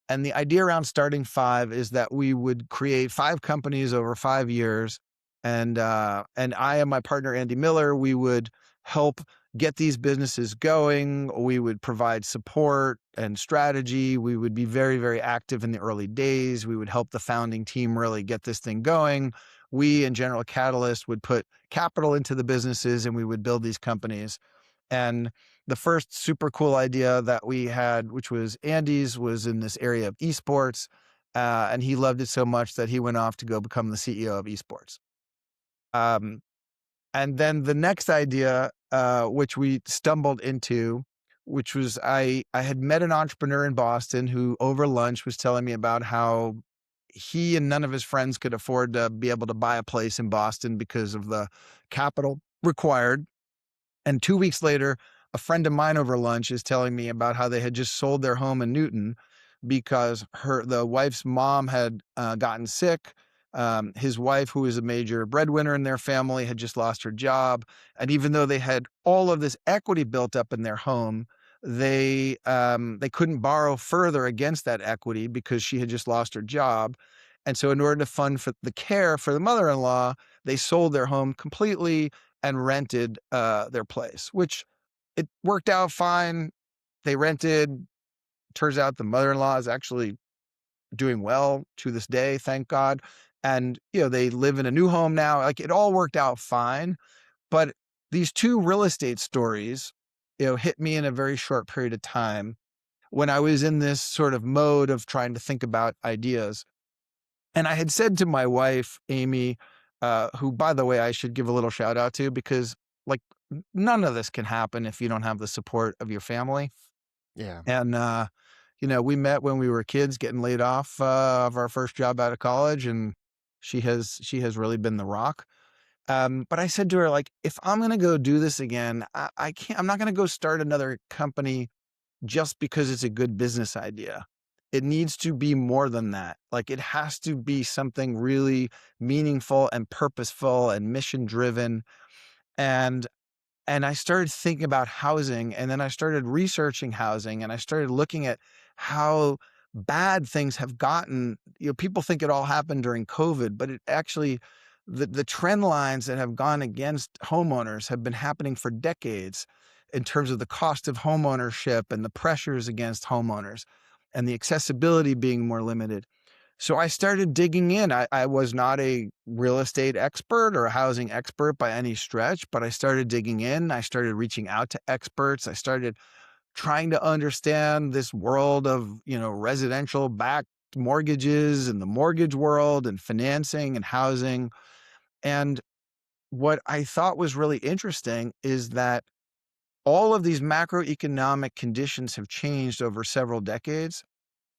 And the idea around Starting Five is that we would create 5 companies over 5 years. And I and my partner, Andy Miller, we would help get these businesses going. We would provide support and strategy. We would be very, very active in the early days. We would help the founding team really get this thing going. We and General Catalyst would put capital into the businesses, and we would build these companies. And the first super cool idea that we had, which was Andy's, was in this area of esports. And he loved it so much that he went off to go become the CEO of esports. And then the next idea, which we stumbled into, which was I had met an entrepreneur in Boston who over lunch was telling me about how he and none of his friends could afford to be able to buy a place in Boston because of the capital required. And 2 weeks later, a friend of mine over lunch is telling me about how they had just sold their home in Newton because the wife's mom had gotten sick. His wife, who is a major breadwinner in their family, had just lost her job. And even though they had all of this equity built up in their home, they couldn't borrow further against that equity because she had just lost her job. And so in order to fund for the care for the mother-in-law, they sold their home completely and rented their place, which it worked out fine. They rented. Turns out the mother-in-law is actually doing well to this day, thank God. And, they live in a new home now. Like, it all worked out fine. But these 2 real estate stories, hit me in a very short period of time when I was in this sort of mode of trying to think about ideas. And I had said to my wife, Amy, who, by the way, I should give a little shout out to, because like none of this can happen if you don't have the support of your family. Yeah. And, we met when we were kids getting laid off of our first job out of college. And she has really been the rock. But I said to her, like, if I'm going to go do this again, I can't, I'm not going to go start another company just because it's a good business idea. It needs to be more than that. Like, it has to be something really meaningful and purposeful and mission driven. And and I started thinking about housing, and then I started researching housing, and I started looking at how bad things have gotten. People think it all happened during COVID, but it actually, the trend lines that have gone against homeowners have been happening for decades in terms of the cost of homeownership and the pressures against homeowners and the accessibility being more limited. So I started digging in. I was not a real estate expert or a housing expert by any stretch, but I started digging in. I started reaching out to experts. I started trying to understand this world of, residential backed mortgages and the mortgage world and financing and housing. And what I thought was really interesting is that all of these macroeconomic conditions have changed over several decades,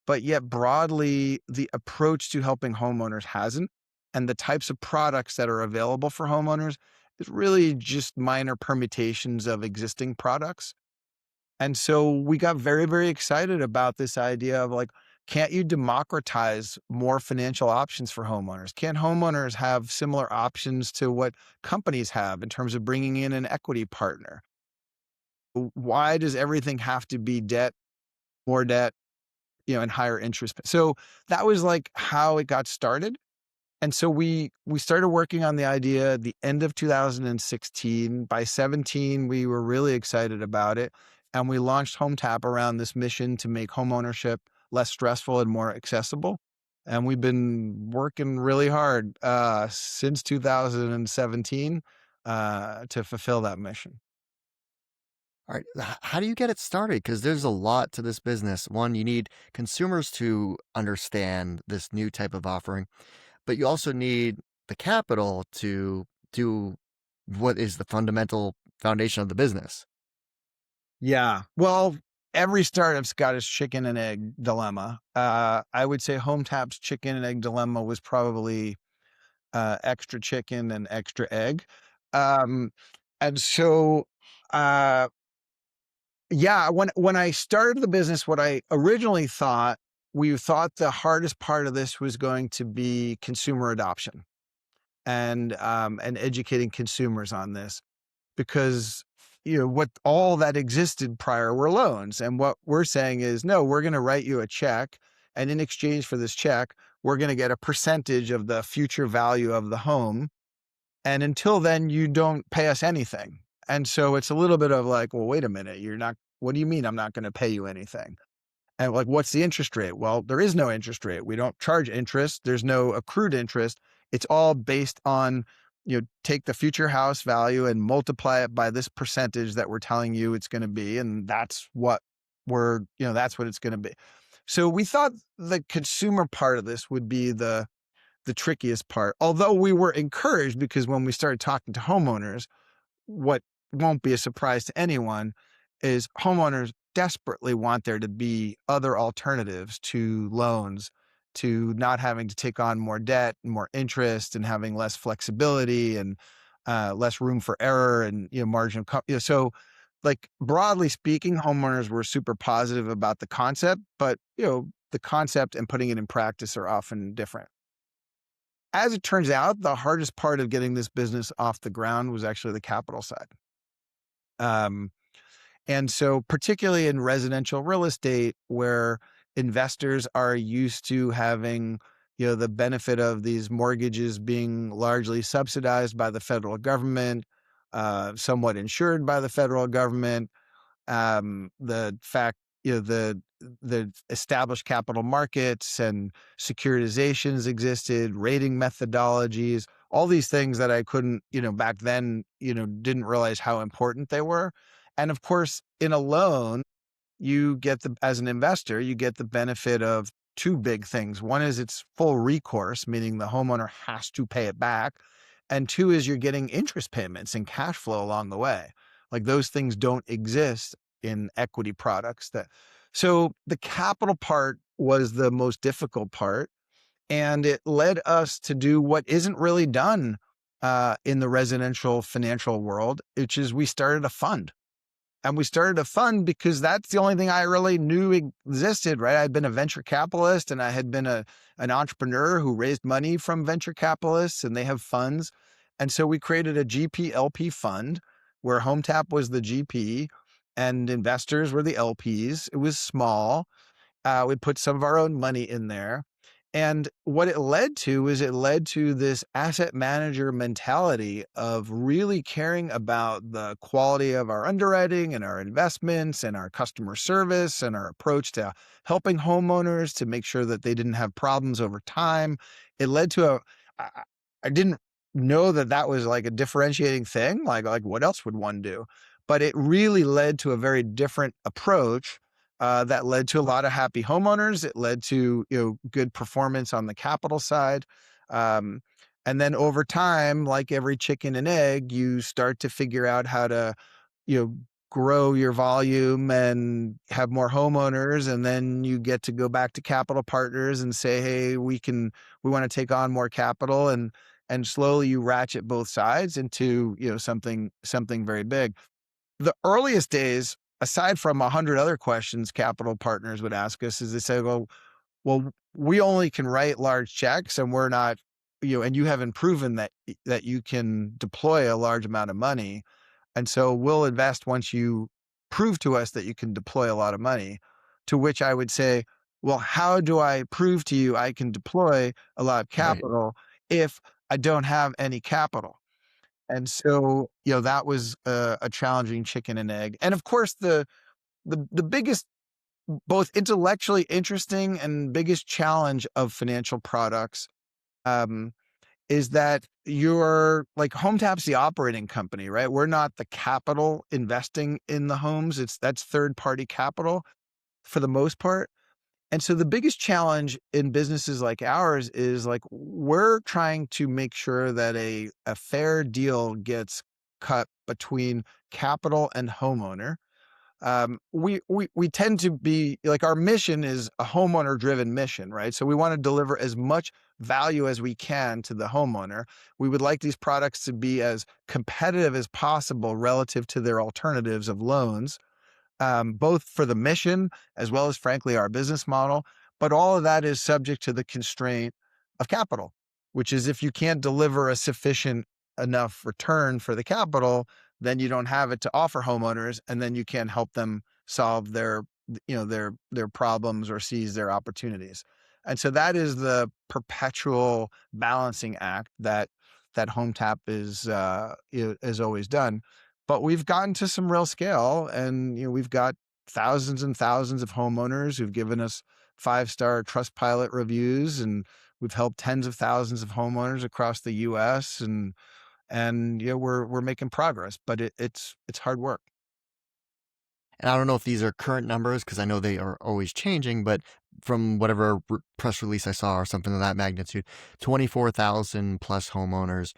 but yet broadly, the approach to helping homeowners hasn't. And the types of products that are available for homeowners is really just minor permutations of existing products. And so we got very, very excited about this idea of like, can't you democratize more financial options for homeowners? Can't homeowners have similar options to what companies have in terms of bringing in an equity partner? Why does everything have to be debt, more debt, and higher interest? So that was like how it got started. And so we started working on the idea at the end of 2016. By 17, we were really excited about it. And we launched Hometap around this mission to make homeownership less stressful and more accessible. And we've been working really hard since 2017 to fulfill that mission. All right. How do you get it started? Because there's a lot to this business. One, you need consumers to understand this new type of offering, but you also need the capital to do what is the fundamental foundation of the business. Yeah. Well, every startup's got its chicken and egg dilemma. I would say Hometap's chicken and egg dilemma was probably extra chicken and extra egg. Um, and so, uh, yeah, when I started the business, what I originally thought, we thought the hardest part of this was going to be consumer adoption and educating consumers on this, because what all that existed prior were loans. And what we're saying is, no, we're going to write you a check, and in exchange for this check, we're going to get a percentage of the future value of the home. And until then, you don't pay us anything. And so it's a little bit of like, well, wait a minute, what do you mean I'm not going to pay you anything? And like, what's the interest rate? Well, there is no interest rate. We don't charge interest. There's no accrued interest. It's all based on, take the future house value and multiply it by this percentage that we're telling you it's going to be. And that's what that's what it's going to be. So we thought the consumer part of this would be the trickiest part, although we were encouraged, because when we started talking to homeowners, what won't be a surprise to anyone is homeowners desperately want there to be other alternatives to loans, to not having to take on more debt and more interest and having less flexibility and less room for error and margin of so like, broadly speaking, homeowners were super positive about the concept, but the concept and putting it in practice are often different. As it turns out, the hardest part of getting this business off the ground was actually the capital side. Um, and so particularly in residential real estate, where investors are used to having, the benefit of these mortgages being largely subsidized by the federal government, somewhat insured by the federal government, the fact, the established capital markets and securitizations existed, rating methodologies, all these things that I couldn't, back then, didn't realize how important they were. And of course, in a loan, as an investor, you get the benefit of two big things. One is it's full recourse, meaning the homeowner has to pay it back. And two is you're getting interest payments and cash flow along the way. Like those things don't exist in equity products. So the capital part was the most difficult part. And it led us to do what isn't really done in the residential financial world, which is we started a fund. And we started a fund because that's the only thing I really knew existed, right? I'd been a venture capitalist and I had been an entrepreneur who raised money from venture capitalists, and they have funds. And so we created a GP LP fund where Hometap was the GP and investors were the LPs. It was small. We put some of our own money in there. And what it led to is it led to this asset manager mentality of really caring about the quality of our underwriting and our investments and our customer service and our approach to helping homeowners to make sure that they didn't have problems over time. It led to I didn't know that was like a differentiating thing. Like what else would one do? But it really led to a very different approach that led to a lot of happy homeowners. It led to good performance on the capital side, and then over time, like every chicken and egg, you start to figure out how to grow your volume and have more homeowners, and then you get to go back to capital partners and say, hey, we want to take on more capital, and slowly you ratchet both sides into something very big. The earliest days, aside from 100 other questions capital partners would ask us, is they say, well, we only can write large checks and we're not, and you haven't proven that you can deploy a large amount of money. And so we'll invest once you prove to us that you can deploy a lot of money. To which I would say, well, how do I prove to you I can deploy a lot of capital if I don't have any capital? And so, that was a challenging chicken and egg. And of course, the biggest, both intellectually interesting and biggest challenge of financial products is that you're like Hometap's the operating company, right? We're not the capital investing in the homes. That's third party capital for the most part. And so the biggest challenge in businesses like ours is like we're trying to make sure that a fair deal gets cut between capital and homeowner. We tend to be like, our mission is a homeowner driven mission, right? So we want to deliver as much value as we can to the homeowner. We would like these products to be as competitive as possible relative to their alternatives of loans, both for the mission as well as, frankly, our business model. But all of that is subject to the constraint of capital, which is if you can't deliver a sufficient enough return for the capital, then you don't have it to offer homeowners, and then you can't help them solve their problems or seize their opportunities. And so that is the perpetual balancing act that Hometap is always done. But we've gotten to some real scale, and we've got thousands and thousands of homeowners who've given us 5-star Trustpilot reviews, and we've helped tens of thousands of homeowners across the U.S. and we're making progress, but it's hard work. And I don't know if these are current numbers because I know they are always changing, but from whatever press release I saw or something of that magnitude, 24,000 plus homeowners,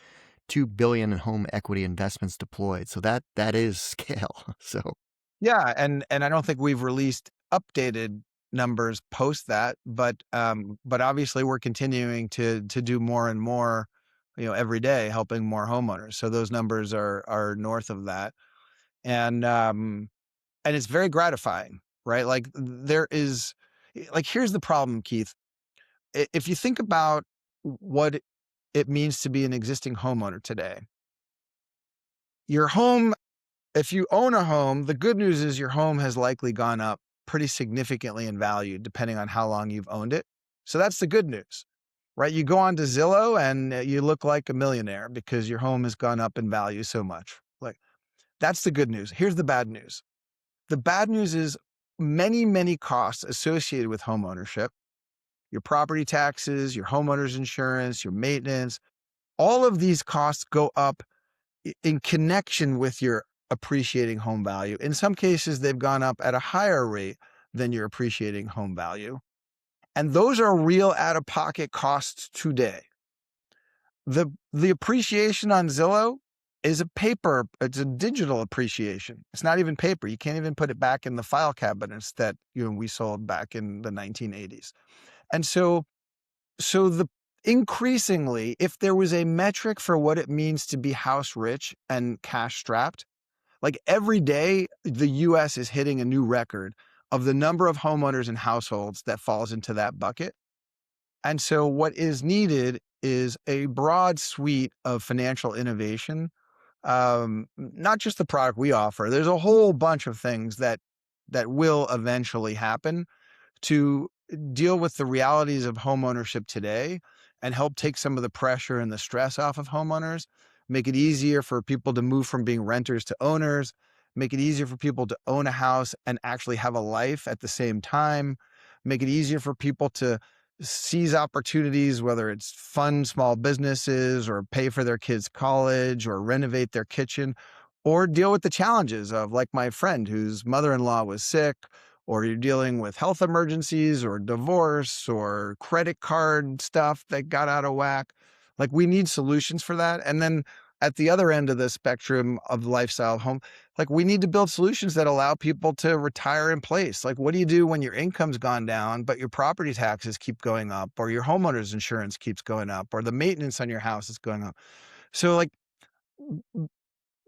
2 billion in home equity investments deployed. So that is scale. So yeah, and I don't think we've released updated numbers post that, but obviously we're continuing to do more and more, every day, helping more homeowners. So those numbers are north of that, and it's very gratifying, right? Like here's the problem, Keith. If you think about what it means to be an existing homeowner today, your home, if you own a home, the good news is your home has likely gone up pretty significantly in value, depending on how long you've owned it. So that's the good news, right? You go on to Zillow and you look like a millionaire because your home has gone up in value so much. Like, that's the good news. Here's the bad news. The bad news is many, many costs associated with home ownership, your property taxes, your homeowner's insurance, your maintenance, all of these costs go up in connection with your appreciating home value. In some cases, they've gone up at a higher rate than your appreciating home value. And those are real out-of-pocket costs today. The appreciation on Zillow is it's a digital appreciation. It's not even paper. You can't even put it back in the file cabinets that we sold back in the 1980s. And so increasingly, if there was a metric for what it means to be house rich and cash strapped, like every day, the US is hitting a new record of the number of homeowners and households that falls into that bucket. And so what is needed is a broad suite of financial innovation, not just the product we offer. There's a whole bunch of things that will eventually happen to deal with the realities of homeownership today and help take some of the pressure and the stress off of homeowners, make it easier for people to move from being renters to owners, make it easier for people to own a house and actually have a life at the same time, make it easier for people to seize opportunities, whether it's fund small businesses or pay for their kids' college or renovate their kitchen, or deal with the challenges of, like my friend whose mother-in-law was sick, or you're dealing with health emergencies or divorce or credit card stuff that got out of whack. Like, we need solutions for that. And then at the other end of the spectrum of lifestyle home, like, we need to build solutions that allow people to retire in place. Like, what do you do when your income's gone down, but your property taxes keep going up, or your homeowner's insurance keeps going up, or the maintenance on your house is going up? So, like,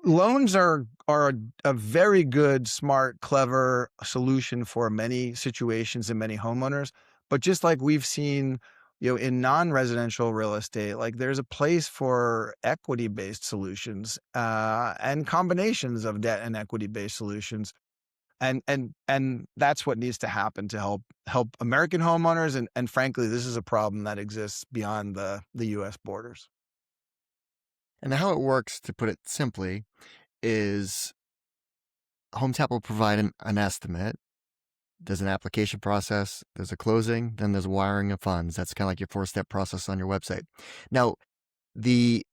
loans are a very good, smart, clever solution for many situations and many homeowners. But just like we've seen, in non-residential real estate, like, there's a place for equity-based solutions and combinations of debt and equity-based solutions. And that's what needs to happen to help American homeowners. And frankly, this is a problem that exists beyond the US borders. And how it works, to put it simply, is Hometap will provide an estimate. There's an application process, there's a closing, then there's wiring of funds. That's kind of like your 4-step process on your website. Now, the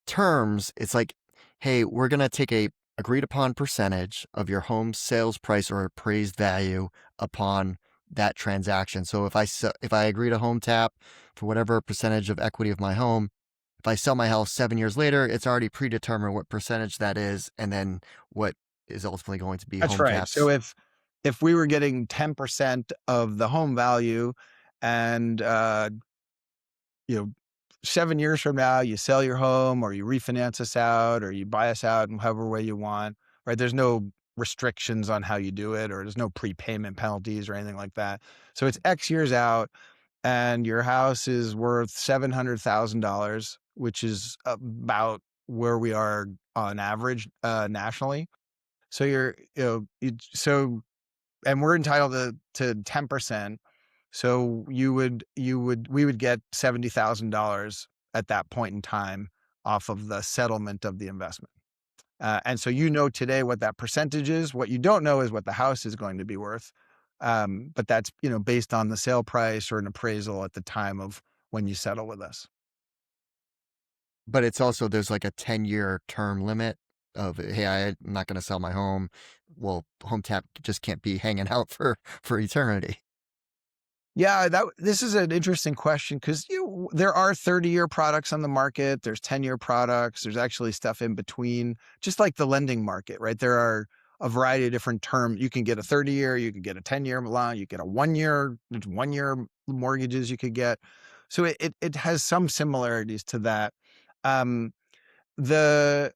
terms, it's like, hey, we're going to take a agreed upon percentage of your home sales price or appraised value upon that transaction. So if I agree to Hometap for whatever percentage of equity of my home, if I sell my house 7 years later, it's already predetermined what percentage that is, and then what is ultimately going to be That's right. So Hometap's. if we were getting 10% of the home value, and 7 years from now you sell your home, or you refinance us out, or you buy us out in however way you want, right? There's no restrictions on how you do it, or there's no prepayment penalties or anything like that. So it's X years out, and your house is worth $700,000, which is about where we are on average nationally. So and we're entitled to 10%. So we would get $70,000 at that point in time off of the settlement of the investment. And so today what that percentage is. What you don't know is what the house is going to be worth. But that's based on the sale price or an appraisal at the time of when you settle with us. But it's also, there's like a 10-year term limit of, hey, I'm not going to sell my home. Well, Hometap just can't be hanging out for eternity. Yeah, this is an interesting question, because there are 30-year products on the market. There's 10-year products. There's actually stuff in between, just like the lending market, right? There are a variety of different terms. You can get a 30-year, you could get a 10-year loan, you get a 1-year, there's 1-year mortgages you could get. So it has some similarities to that.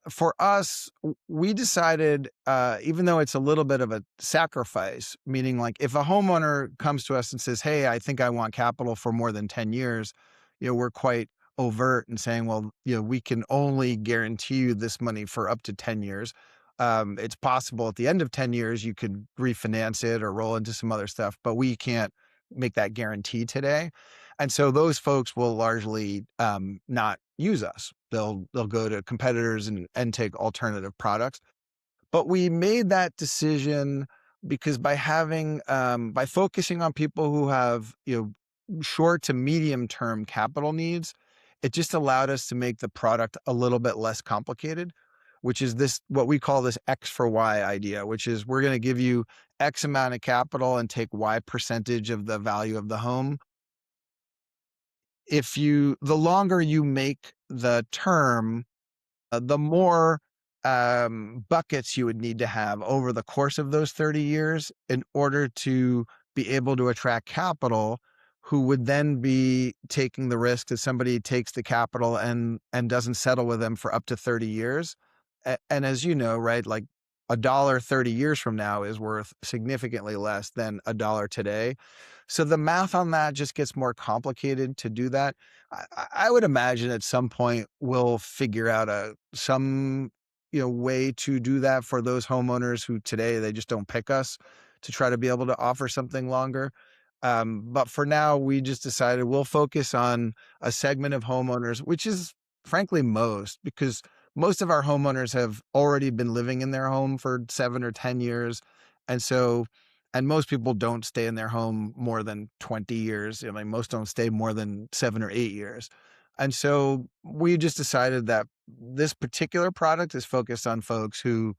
For us, we decided, even though it's a little bit of a sacrifice, meaning, like, if a homeowner comes to us and says, hey, I think I want capital for more than 10 years, we're quite overt in saying, well, we can only guarantee you this money for up to 10 years. It's possible at the end of 10 years, you could refinance it or roll into some other stuff, but we can't make that guarantee today. And so those folks will largely not use us. They'll go to competitors and take alternative products. But we made that decision because by focusing on people who have short to medium term capital needs, it just allowed us to make the product a little bit less complicated, which is what we call this X for Y idea, which is, we're going to give you X amount of capital and take Y percentage of the value of the home the longer you make the term, the more buckets you would need to have over the course of those 30 years in order to be able to attract capital, who would then be taking the risk that somebody takes the capital and doesn't settle with them for up to 30 years. And as you know, right, like a dollar 30 years from now is worth significantly less than a dollar today. So the math on that just gets more complicated to do that. I would imagine at some point we'll figure out some way to do that for those homeowners who today they just don't pick us, to try to be able to offer something longer. But for now, we just decided we'll focus on a segment of homeowners, which is frankly most, because most of our homeowners have already been living in their home for 7 or 10 years. And most people don't stay in their home more than 20 years. I mean, most don't stay more than 7 or 8 years. And so we just decided that this particular product is focused on folks who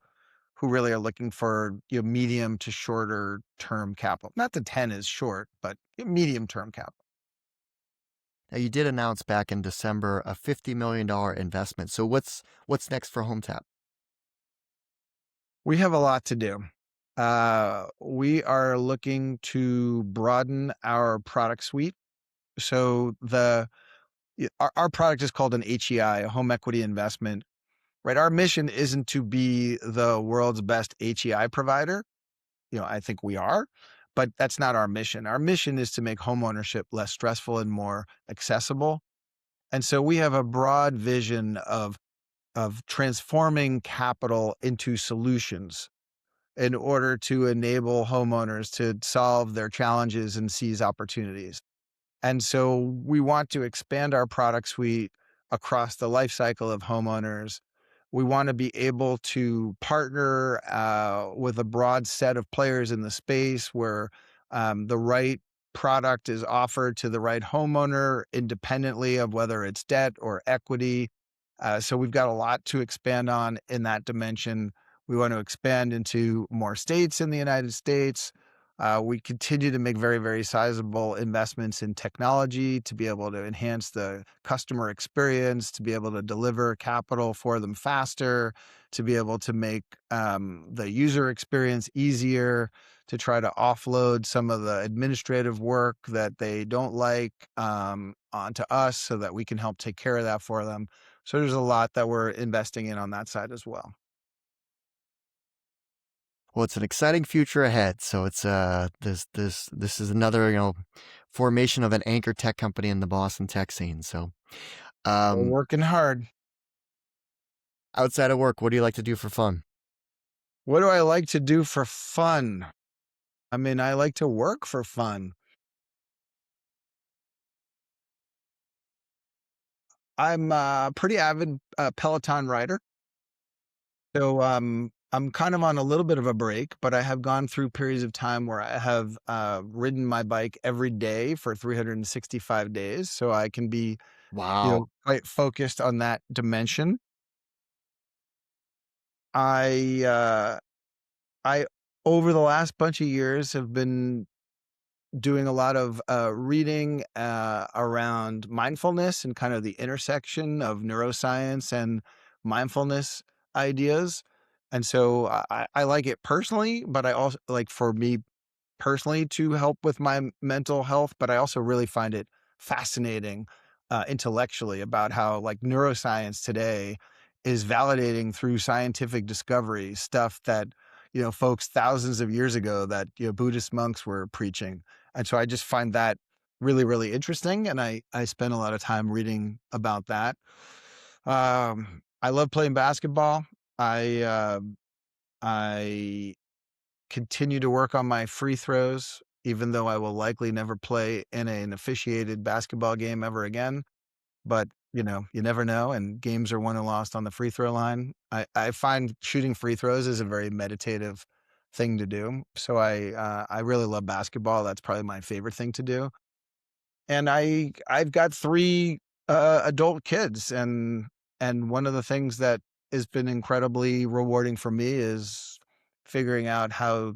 really are looking for medium to shorter term capital. Not that 10 is short, but medium term capital. Now, you did announce back in December a $50 million investment. So what's next for Hometap? We have a lot to do. We are looking to broaden our product suite. So our product is called an HEI, a home equity investment. Right. Our mission isn't to be the world's best HEI provider. I think we are, but that's not our mission. Our mission is to make homeownership less stressful and more accessible. And so we have a broad vision of transforming capital into solutions in order to enable homeowners to solve their challenges and seize opportunities. And so we want to expand our product suite across the life cycle of homeowners. We want to be able to partner with a broad set of players in the space where the right product is offered to the right homeowner independently of whether it's debt or equity. So we've got a lot to expand on in that dimension. We want to expand into more states in the United States. We continue to make very, very sizable investments in technology to be able to enhance the customer experience, to be able to deliver capital for them faster, to be able to make the user experience easier, to try to offload some of the administrative work that they don't like onto us so that we can help take care of that for them. So there's a lot that we're investing in on that side as well. Well, it's an exciting future ahead. So it's this is another formation of an anchor tech company in the Boston tech scene. So We're working hard. outside of work, what do you like to do for fun? What do I like to do for fun? I mean, I like to work for fun. I'm a pretty avid Peloton rider. So I'm kind of on a little bit of a break, but I have gone through periods of time where I have ridden my bike every day for 365 days. So I can be, Wow. quite focused on that dimension. I over the last bunch of years have been doing a lot of reading around mindfulness and kind of the intersection of neuroscience and mindfulness ideas. And so I like it personally, but I also like, for me personally, to help with my mental health, but I also really find it fascinating intellectually about how like neuroscience today is validating through scientific discovery stuff that folks thousands of years ago that Buddhist monks were preaching. And so I just find that really, really interesting, and I spend a lot of time reading about that. I love playing basketball. I continue to work on my free throws, even though I will likely never play in an officiated basketball game ever again. But, you never know, and games are won and lost on the free throw line. I find shooting free throws is a very meditative thing to do. So I really love basketball. That's probably my favorite thing to do. And I've got 3 adult kids, and one of the things that has been incredibly rewarding for me is figuring out how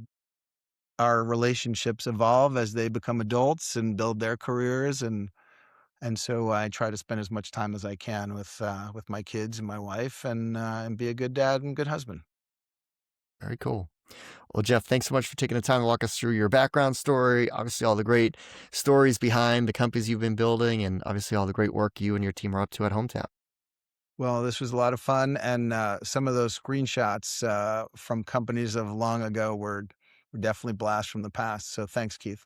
our relationships evolve as they become adults and build their careers, and And so I try to spend as much time as I can with my kids and my wife, and be a good dad and good husband. Very cool. Well, Jeff, thanks so much for taking the time to walk us through your background story, obviously all the great stories behind the companies you've been building, and obviously all the great work you and your team are up to at Hometap. Well, this was a lot of fun, and some of those screenshots from companies of long ago were definitely blasts from the past. So thanks, Keith.